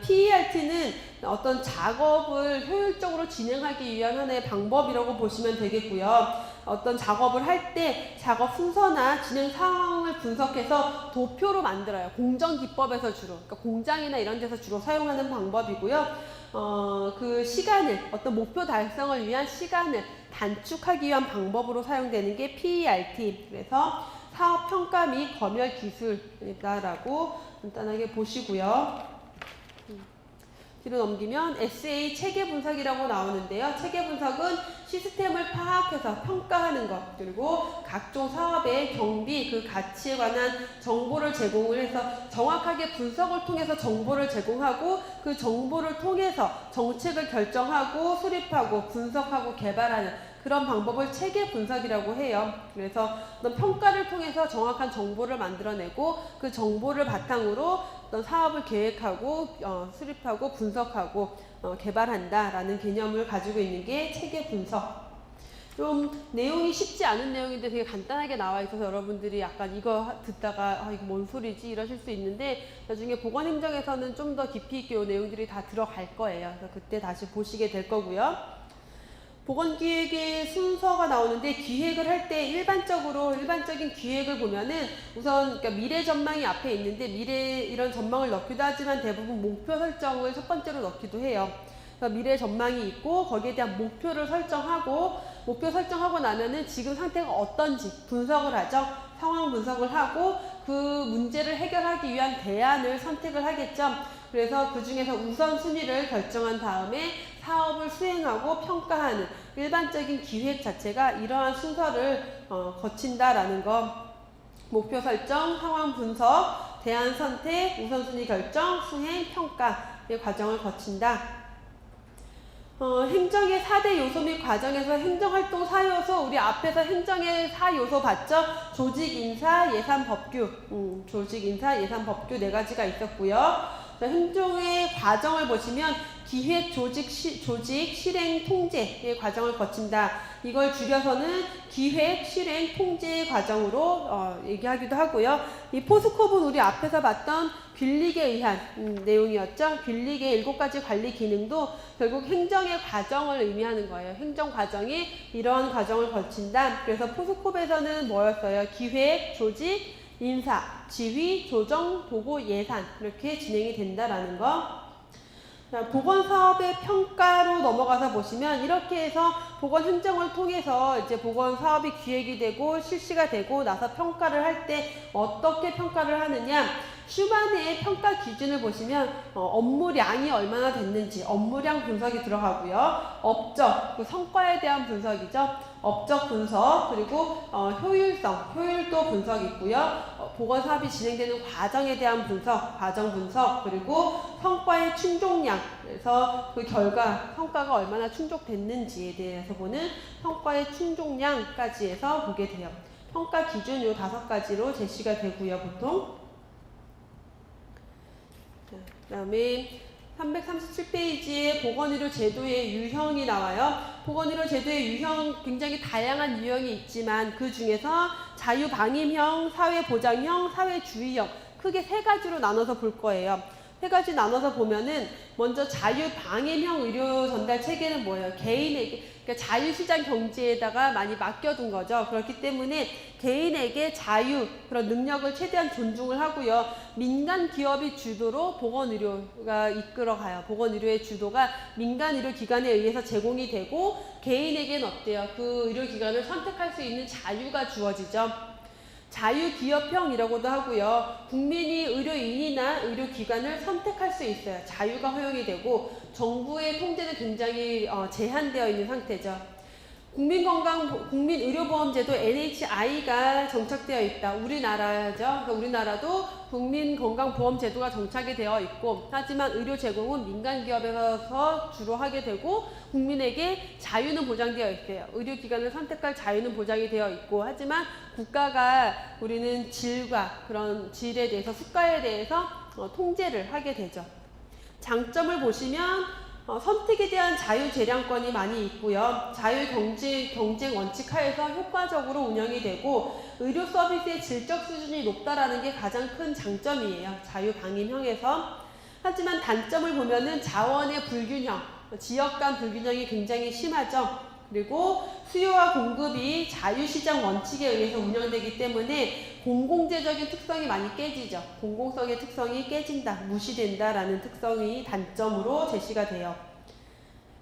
PERT는 어떤 작업을 효율적으로 진행하기 위한 하나의 방법이라고 보시면 되겠고요. 어떤 작업을 할 때 작업 순서나 진행 상황을 분석해서 도표로 만들어요. 공정 기법에서 주로, 그러니까 공장이나 이런 데서 주로 사용하는 방법이고요. 그 시간을, 어떤 목표 달성을 위한 시간을 단축하기 위한 방법으로 사용되는 게 PERT. 그래서 사업 평가 및 검열 기술이다라고 간단하게 보시고요. 뒤로 넘기면 SA 체계 분석이라고 나오는데요. 체계 분석은 시스템을 파악해서 평가하는 것, 그리고 각종 사업의 경비, 그 가치에 관한 정보를 제공을 해서 정확하게 분석을 통해서 정보를 제공하고 그 정보를 통해서 정책을 결정하고 수립하고 분석하고 개발하는 그런 방법을 체계 분석이라고 해요. 그래서 어떤 평가를 통해서 정확한 정보를 만들어내고 그 정보를 바탕으로 어떤 사업을 계획하고 수립하고 분석하고 개발한다라는 개념을 가지고 있는 게 체계 분석. 좀 내용이 쉽지 않은 내용인데 되게 간단하게 나와 있어서 여러분들이 약간 이거 듣다가 이거 뭔 소리지 이러실 수 있는데, 나중에 보건행정에서는 좀 더 깊이 있게 이 내용들이 다 들어갈 거예요. 그래서 그때 다시 보시게 될 거고요. 보건기획의 순서가 나오는데, 기획을 할 때 일반적인 기획을 보면은 우선 그러니까 미래 전망이 앞에 있는데 미래 이런 전망을 넣기도 하지만 대부분 목표 설정을 첫 번째로 넣기도 해요. 그러니까 미래 전망이 있고 거기에 대한 목표를 설정하고, 목표 설정하고 나면은 지금 상태가 어떤지 분석을 하죠. 상황 분석을 하고 그 문제를 해결하기 위한 대안을 선택을 하겠죠. 그래서 그 중에서 우선순위를 결정한 다음에 사업을 수행하고 평가하는 일반적인 기획 자체가 이러한 순서를 거친다라는 거. 목표 설정, 상황 분석, 대안 선택, 우선순위 결정, 수행, 평가의 과정을 거친다. 행정의 4대 요소 및 과정에서 행정활동 4요소, 우리 앞에서 행정의 4요소 봤죠? 조직, 인사, 예산, 법규. 조직, 인사, 예산, 법규 4가지가 있었고요. 행정의 과정을 보시면 기획, 조직, 실행, 통제의 과정을 거친다. 이걸 줄여서는 기획, 실행, 통제 과정으로 얘기하기도 하고요. 이 포스코브는 우리 앞에서 봤던 빌릭에 의한 내용이었죠. 빌릭의 7가지 관리 기능도 결국 행정의 과정을 의미하는 거예요. 행정 과정이 이러한 과정을 거친다. 그래서 포스코브에서는 뭐였어요? 기획, 조직, 인사, 지휘, 조정, 보고, 예산 이렇게 진행이 된다라는 거. 자, 보건사업의 평가로 넘어가서 보시면 이렇게 해서 보건행정을 통해서 이제 보건사업이 기획이 되고 실시가 되고 나서 평가를 할 때 어떻게 평가를 하느냐. 슈만의 평가 기준을 보시면 업무량이 얼마나 됐는지 업무량 분석이 들어가고요. 업적, 그 성과에 대한 분석이죠. 업적 분석, 그리고 효율성, 효율도 분석이 있고요. 보건사업이 진행되는 과정에 대한 분석, 과정 분석, 그리고 성과의 충족량, 그래서 그 결과, 성과가 얼마나 충족됐는지에 대해서 보는 성과의 충족량까지 해서 보게 돼요. 평가 기준 요 5가지로 제시가 되고요, 보통. 그 다음에 337페이지에 보건의료 제도의 유형이 나와요. 보건의료 제도의 유형 굉장히 다양한 유형이 있지만 그 중에서 자유방임형, 사회보장형, 사회주의형 크게 3가지로 나눠서 볼 거예요. 3가지 나눠서 보면은 먼저 자유방임형 의료 전달 체계는 뭐예요? 개인에게, 그러니까 자유시장 경제에다가 많이 맡겨둔 거죠. 그렇기 때문에 개인에게 자유, 그런 능력을 최대한 존중을 하고요. 민간 기업이 주도로 보건의료가 이끌어가요. 보건의료의 주도가 민간 의료기관에 의해서 제공이 되고 개인에게는 어때요? 그 의료기관을 선택할 수 있는 자유가 주어지죠. 자유기업형이라고도 하고요. 국민이 의료인이나 의료기관을 선택할 수 있어요. 자유가 허용이 되고 정부의 통제는 굉장히 제한되어 있는 상태죠. 국민의료보험제도 NHI가 정착되어 있다. 우리나라죠. 그러니까 우리나라도 국민건강보험제도가 정착이 되어 있고 하지만 의료 제공은 민간기업에서 주로 하게 되고 국민에게 자유는 보장되어 있어요. 의료기관을 선택할 자유는 보장이 되어 있고 하지만 국가가 우리는 질과 그런 질에 대해서 수가에 대해서 통제를 하게 되죠. 장점을 보시면 선택에 대한 자유재량권이 많이 있고요. 자유경쟁 원칙 하에서 효과적으로 운영이 되고 의료 서비스의 질적 수준이 높다라는 게 가장 큰 장점이에요. 자유방임형에서. 하지만 단점을 보면은 자원의 불균형, 지역 간 불균형이 굉장히 심하죠. 그리고 수요와 공급이 자유시장 원칙에 의해서 운영되기 때문에 공공재적인 특성이 많이 깨지죠. 공공성의 특성이 깨진다, 무시된다라는 특성이 단점으로 제시가 돼요.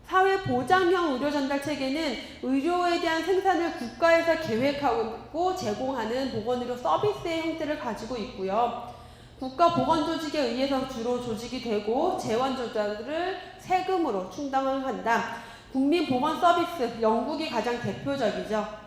사회보장형 의료전달체계는 의료에 대한 생산을 국가에서 계획하고 제공하는 보건의료 서비스의 형태를 가지고 있고요. 국가보건조직에 의해서 주로 조직이 되고 재원 조달을 세금으로 충당을 한다. 국민보건서비스, 영국이 가장 대표적이죠.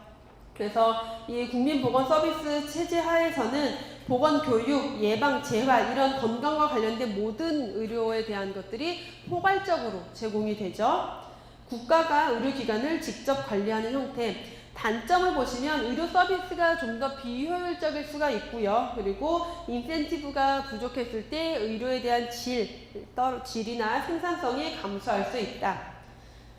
그래서 이 국민보건서비스 체제 하에서는 보건교육, 예방, 재활 이런 건강과 관련된 모든 의료에 대한 것들이 포괄적으로 제공이 되죠. 국가가 의료기관을 직접 관리하는 형태. 단점을 보시면 의료 서비스가 좀 더 비효율적일 수가 있고요. 그리고 인센티브가 부족했을 때 의료에 대한 질이나 생산성이 감소할 수 있다.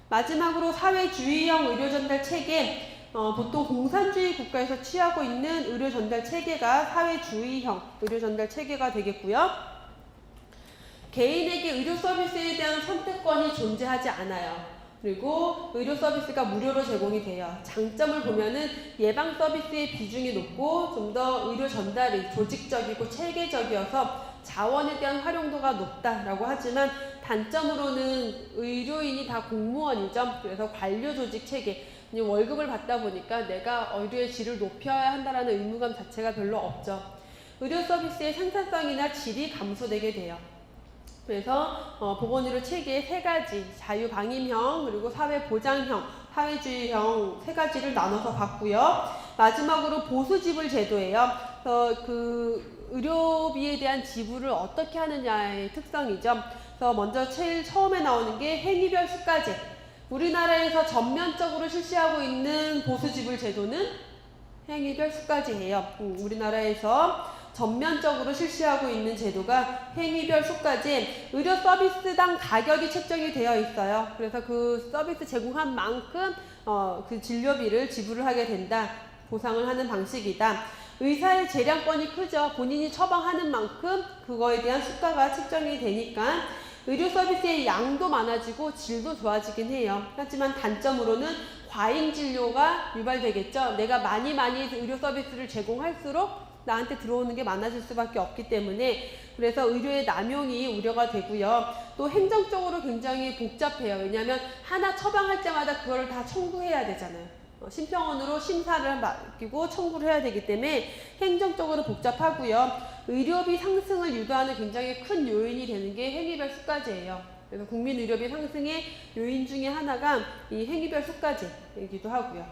마지막으로 사회주의형 의료전달 체계, 보통 공산주의 국가에서 취하고 있는 의료전달 체계가 사회주의형 의료전달 체계가 되겠고요. 개인에게 의료 서비스에 대한 선택권이 존재하지 않아요. 그리고 의료 서비스가 무료로 제공이 돼요. 장점을 보면은 예방 서비스의 비중이 높고 좀 더 의료 전달이 조직적이고 체계적이어서 자원에 대한 활용도가 높다라고 하지만 단점으로는 의료인이 다 공무원이죠. 그래서 관료 조직 체계, 월급을 받다 보니까 내가 의료의 질을 높여야 한다는 의무감 자체가 별로 없죠. 의료 서비스의 생산성이나 질이 감소되게 돼요. 그래서 보건의료 체계의 3가지, 자유방임형, 그리고 사회보장형, 사회주의형 3가지를 나눠서 봤고요. 마지막으로 보수지불 제도예요. 그 의료비에 대한 지불을 어떻게 하느냐의 특성이죠. 그래서 먼저 제일 처음에 나오는 게 행위별 수가제. 우리나라에서 전면적으로 실시하고 있는 보수지불 제도는 행위별 수가제예요. 우리나라에서 전면적으로 실시하고 있는 제도가 행위별 수가제, 의료 서비스당 가격이 책정이 되어 있어요. 그래서 그 서비스 제공한 만큼 그 진료비를 지불을 하게 된다. 보상을 하는 방식이다. 의사의 재량권이 크죠. 본인이 처방하는 만큼 그거에 대한 수가가 책정이 되니까 의료 서비스의 양도 많아지고 질도 좋아지긴 해요. 하지만 단점으로는 과잉 진료가 유발되겠죠. 내가 많이 의료 서비스를 제공할수록 나한테 들어오는 게 많아질 수밖에 없기 때문에 그래서 의료의 남용이 우려가 되고요. 또 행정적으로 굉장히 복잡해요. 왜냐하면 하나 처방할 때마다 그거를 다 청구해야 되잖아요. 심평원으로 심사를 맡기고 청구를 해야 되기 때문에 행정적으로 복잡하고요. 의료비 상승을 유도하는 굉장히 큰 요인이 되는 게 행위별 수가제예요. 그래서 국민 의료비 상승의 요인 중에 하나가 이 행위별 수가제이기도 하고요.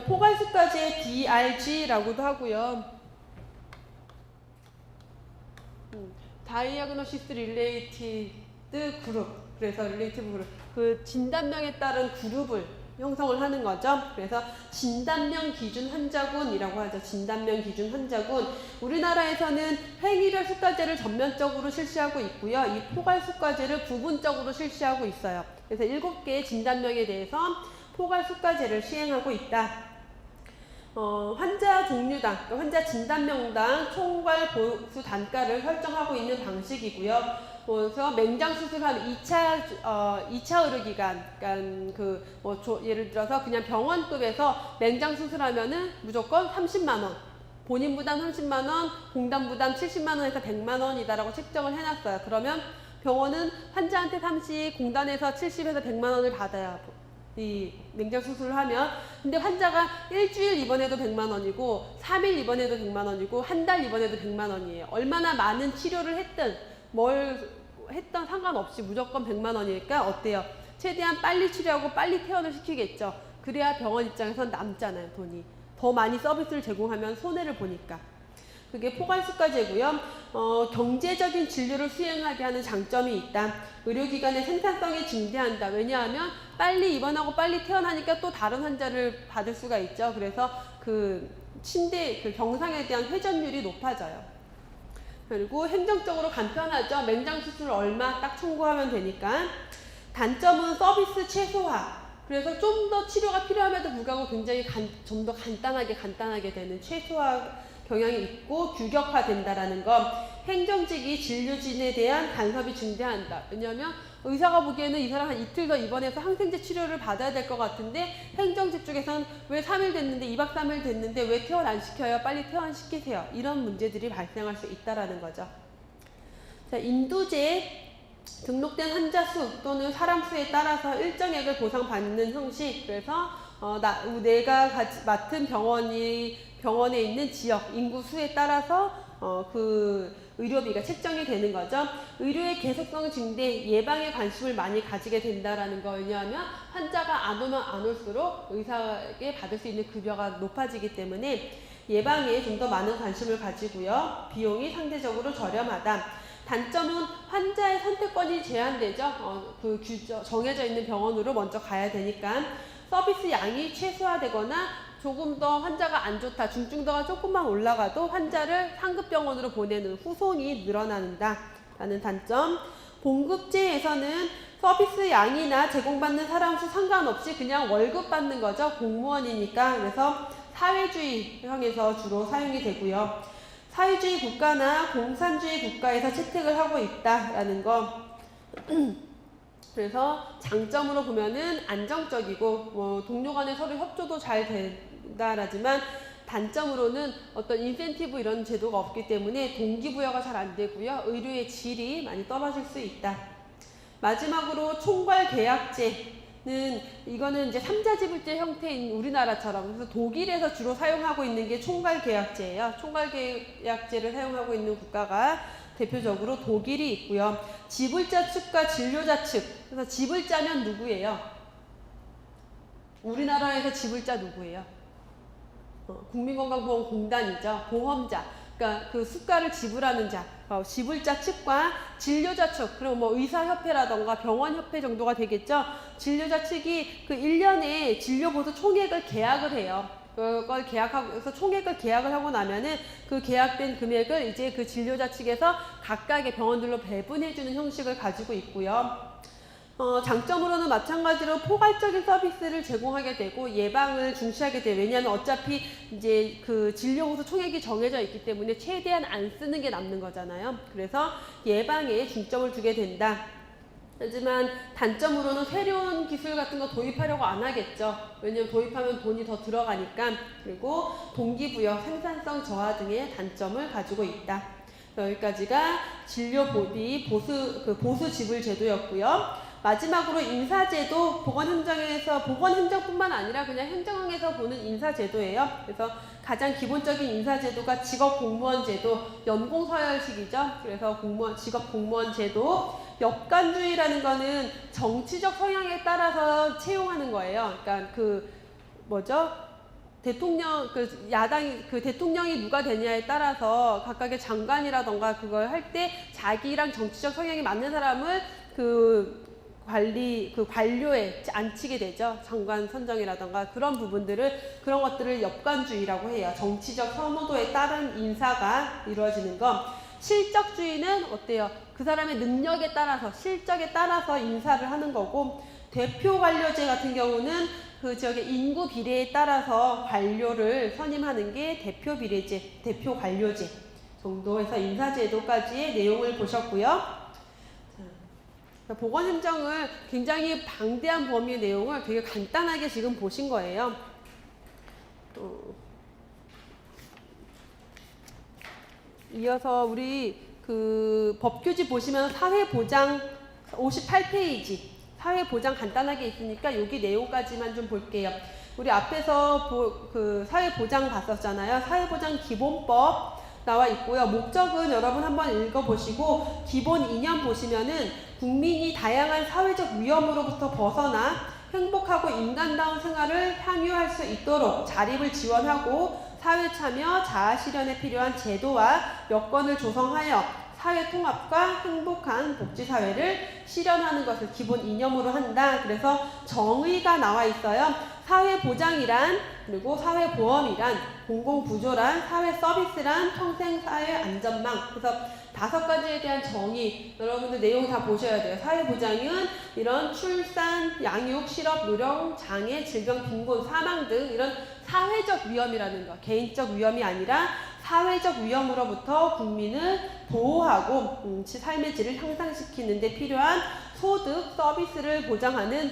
포괄수가제 DRG라고도 하고요. 다이아그노시스 릴레이티드 그룹, 그래서 릴레이티브 그룹, 그 진단명에 따른 그룹을 형성을 하는 거죠. 그래서 진단명 기준 환자군이라고 하죠. 진단명 기준 환자군. 우리나라에서는 행위별 수가제를 전면적으로 실시하고 있고요. 이 포괄수가제를 부분적으로 실시하고 있어요. 그래서 7개의 진단명에 대해서 포괄수가제를 시행하고 있다. 환자 종류당, 그러니까 환자 진단명당 총괄 보수 단가를 설정하고 있는 방식이고요. 그래서 맹장 수술한 2차 의료기관, 그러니까 예를 들어서 그냥 병원급에서 맹장 수술하면은 무조건 30만원, 본인 부담 30만원, 공단 부담 70만원에서 100만원이다라고 책정을 해놨어요. 그러면 병원은 환자한테 30, 공단에서 70에서 100만원을 받아야 이 맹장 수술을 하면. 근데 환자가 일주일 입원해도 100만원이고 3일 입원해도 100만원이고 한 달 입원해도 100만원이에요. 얼마나 많은 치료를 했든 뭘 했던 상관없이 무조건 100만원이니까 어때요? 최대한 빨리 치료하고 빨리 퇴원을 시키겠죠. 그래야 병원 입장에선 남잖아요, 돈이. 더 많이 서비스를 제공하면 손해를 보니까. 그게 포괄수가제고요. 경제적인 진료를 수행하게 하는 장점이 있다. 의료기관의 생산성이 증대한다. 왜냐하면 빨리 입원하고 빨리 퇴원하니까 또 다른 환자를 받을 수가 있죠. 그래서 그 병상에 대한 회전율이 높아져요. 그리고 행정적으로 간편하죠. 맹장 수술 얼마 딱 청구하면 되니까. 단점은 서비스 최소화. 그래서 좀 더 치료가 필요함에도 불구하고 굉장히 좀 더 간단하게 되는 최소화 경향이 있고 규격화된다라는 거. 행정직이 진료진에 대한 간섭이 증대한다. 왜냐하면 의사가 보기에는 이 사람 한 이틀 더 입원해서 항생제 치료를 받아야 될 것 같은데 행정직 쪽에서는 왜 3일 됐는데 2박 3일 됐는데 왜 퇴원 안 시켜요? 빨리 퇴원시키세요. 이런 문제들이 발생할 수 있다라는 거죠. 자, 인두제 등록된 환자 수 또는 사람 수에 따라서 일정액을 보상받는 형식. 그래서 내가 맡은 병원에 있는 지역 인구 수에 따라서 그 의료비가 책정이 되는 거죠. 의료의 계속성 증대, 예방에 관심을 많이 가지게 된다라는 거. 왜냐하면 환자가 안 오면 안 올수록 의사에게 받을 수 있는 급여가 높아지기 때문에 예방에 좀 더 많은 관심을 가지고요. 비용이 상대적으로 저렴하다. 단점은 환자의 선택권이 제한되죠. 정해져 있는 병원으로 먼저 가야 되니까. 서비스 양이 최소화되거나 조금 더 환자가 안 좋다, 중증도가 조금만 올라가도 환자를 상급병원으로 보내는 후송이 늘어난다라는 단점. 봉급제에서는 서비스 양이나 제공받는 사람 수 상관없이 그냥 월급 받는 거죠. 공무원이니까. 그래서 사회주의형에서 주로 사용이 되고요. 사회주의 국가나 공산주의 국가에서 채택을 하고 있다라는 거. 그래서 장점으로 보면은 안정적이고 동료 간의 서로 협조도 잘 된다라지만 단점으로는 어떤 인센티브 이런 제도가 없기 때문에 동기부여가 잘 안 되고요. 의료의 질이 많이 떨어질 수 있다. 마지막으로 총괄계약제는 이거는 이제 3자 지불제 형태인 우리나라처럼 그래서 독일에서 주로 사용하고 있는 게 총괄계약제예요. 총괄계약제를 사용하고 있는 국가가 대표적으로 독일이 있고요. 지불자 측과 진료자 측. 그래서 지불자면 누구예요? 우리나라에서 지불자 누구예요? 국민건강보험공단이죠. 보험자. 그러니까 그 수가를 지불하는 자. 지불자 측과 진료자 측. 그럼 뭐 의사협회라던가 병원협회 정도가 되겠죠. 진료자 측이 그 1년에 진료보수 총액을 계약을 해요. 그걸 계약하고, 총액을 계약을 하고 나면은 그 계약된 금액을 이제 그 진료자 측에서 각각의 병원들로 배분해주는 형식을 가지고 있고요. 장점으로는 마찬가지로 포괄적인 서비스를 제공하게 되고 예방을 중시하게 돼요. 왜냐하면 어차피 이제 그 진료보수 총액이 정해져 있기 때문에 최대한 안 쓰는 게 남는 거잖아요. 그래서 예방에 중점을 두게 된다. 하지만 단점으로는 새로운 기술 같은 거 도입하려고 안 하겠죠. 왜냐면 도입하면 돈이 더 들어가니까. 그리고 동기부여, 생산성 저하 등의 단점을 가지고 있다. 여기까지가 진료 보비 보수 지불 제도였고요. 마지막으로 인사제도, 보건행정뿐만 아니라 그냥 행정에서 보는 인사제도예요. 그래서 가장 기본적인 인사제도가 직업공무원 제도, 연공서열식이죠. 그래서 직업공무원 제도, 역관주의라는 거는 정치적 성향에 따라서 채용하는 거예요. 그러니까 대통령이 누가 되냐에 따라서 각각의 장관이라던가 그걸 할 때 자기랑 정치적 성향이 맞는 사람을 관료에 앉히게 되죠. 장관 선정이라던가 그런 것들을 역관주의라고 해요. 정치적 선호도에 따른 인사가 이루어지는 것. 실적주의는 어때요? 그 사람의 능력에 따라서, 실적에 따라서 인사를 하는 거고, 대표 관료제 같은 경우는 그 지역의 인구 비례에 따라서 관료를 선임하는 게 대표 비례제, 대표 관료제 정도에서 인사제도까지의 내용을 보셨고요. 보건행정을 굉장히 방대한 범위의 내용을 되게 간단하게 지금 보신 거예요. 이어서 우리 법규지 보시면 사회보장 58페이지 사회보장 간단하게 있으니까 여기 내용까지만 좀 볼게요. 우리 앞에서 사회보장 봤었잖아요. 사회보장 기본법 나와 있고요. 목적은 여러분 한번 읽어보시고 기본 이념 보시면은 국민이 다양한 사회적 위험으로부터 벗어나 행복하고 인간다운 생활을 향유할 수 있도록 자립을 지원하고 사회 참여, 자아 실현에 필요한 제도와 여건을 조성하여 사회 통합과 행복한 복지사회를 실현하는 것을 기본 이념으로 한다. 그래서 정의가 나와 있어요. 사회보장이란, 그리고 사회보험이란, 공공구조란, 사회서비스란, 평생사회안전망. 그래서 5가지에 대한 정의, 여러분들 내용 다 보셔야 돼요. 사회보장은 이런 출산, 양육, 실업, 노령, 장애, 질병, 빈곤, 사망 등 이런 사회적 위험이라는 거, 개인적 위험이 아니라 사회적 위험으로부터 국민을 보호하고 삶의 질을 향상시키는 데 필요한 소득, 서비스를 보장하는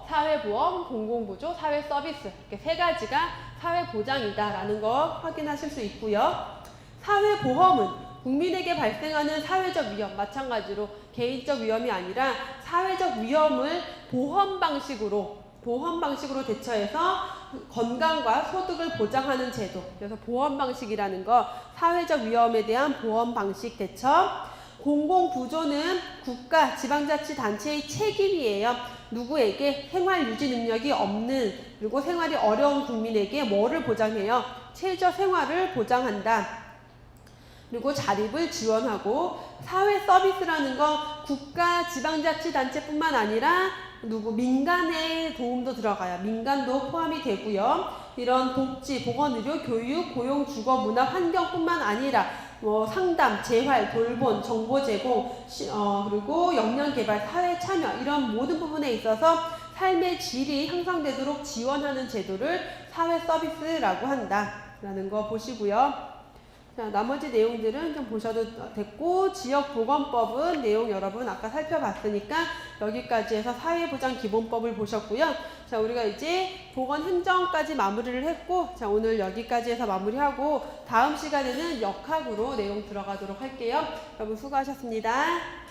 사회보험, 공공구조, 사회서비스 이렇게 3가지가 사회보장이다라는 거 확인하실 수 있고요. 사회보험은 국민에게 발생하는 사회적 위험, 마찬가지로 개인적 위험이 아니라 사회적 위험을 보험 방식으로 대처해서 건강과 소득을 보장하는 제도. 그래서 보험 방식이라는 거, 사회적 위험에 대한 보험 방식 대처. 공공구조는 국가, 지방자치단체의 책임이에요. 누구에게 생활 유지 능력이 없는, 그리고 생활이 어려운 국민에게 뭐를 보장해요? 최저 생활을 보장한다. 그리고 자립을 지원하고, 사회 서비스라는 거 국가, 지방자치단체뿐만 아니라 민간의 도움도 들어가요. 민간도 포함이 되고요. 이런 복지, 보건의료, 교육, 고용, 주거, 문화, 환경뿐만 아니라 상담, 재활, 돌봄, 정보 제공, 그리고 역량 개발, 사회 참여 이런 모든 부분에 있어서 삶의 질이 향상되도록 지원하는 제도를 사회 서비스라고 한다라는 거 보시고요. 자, 나머지 내용들은 좀 보셔도 됐고, 지역보건법은 내용 여러분 아까 살펴봤으니까 여기까지 해서 사회보장기본법을 보셨고요. 자, 우리가 이제 보건행정까지 마무리를 했고, 자, 오늘 여기까지 해서 마무리하고 다음 시간에는 역학으로 내용 들어가도록 할게요. 여러분 수고하셨습니다.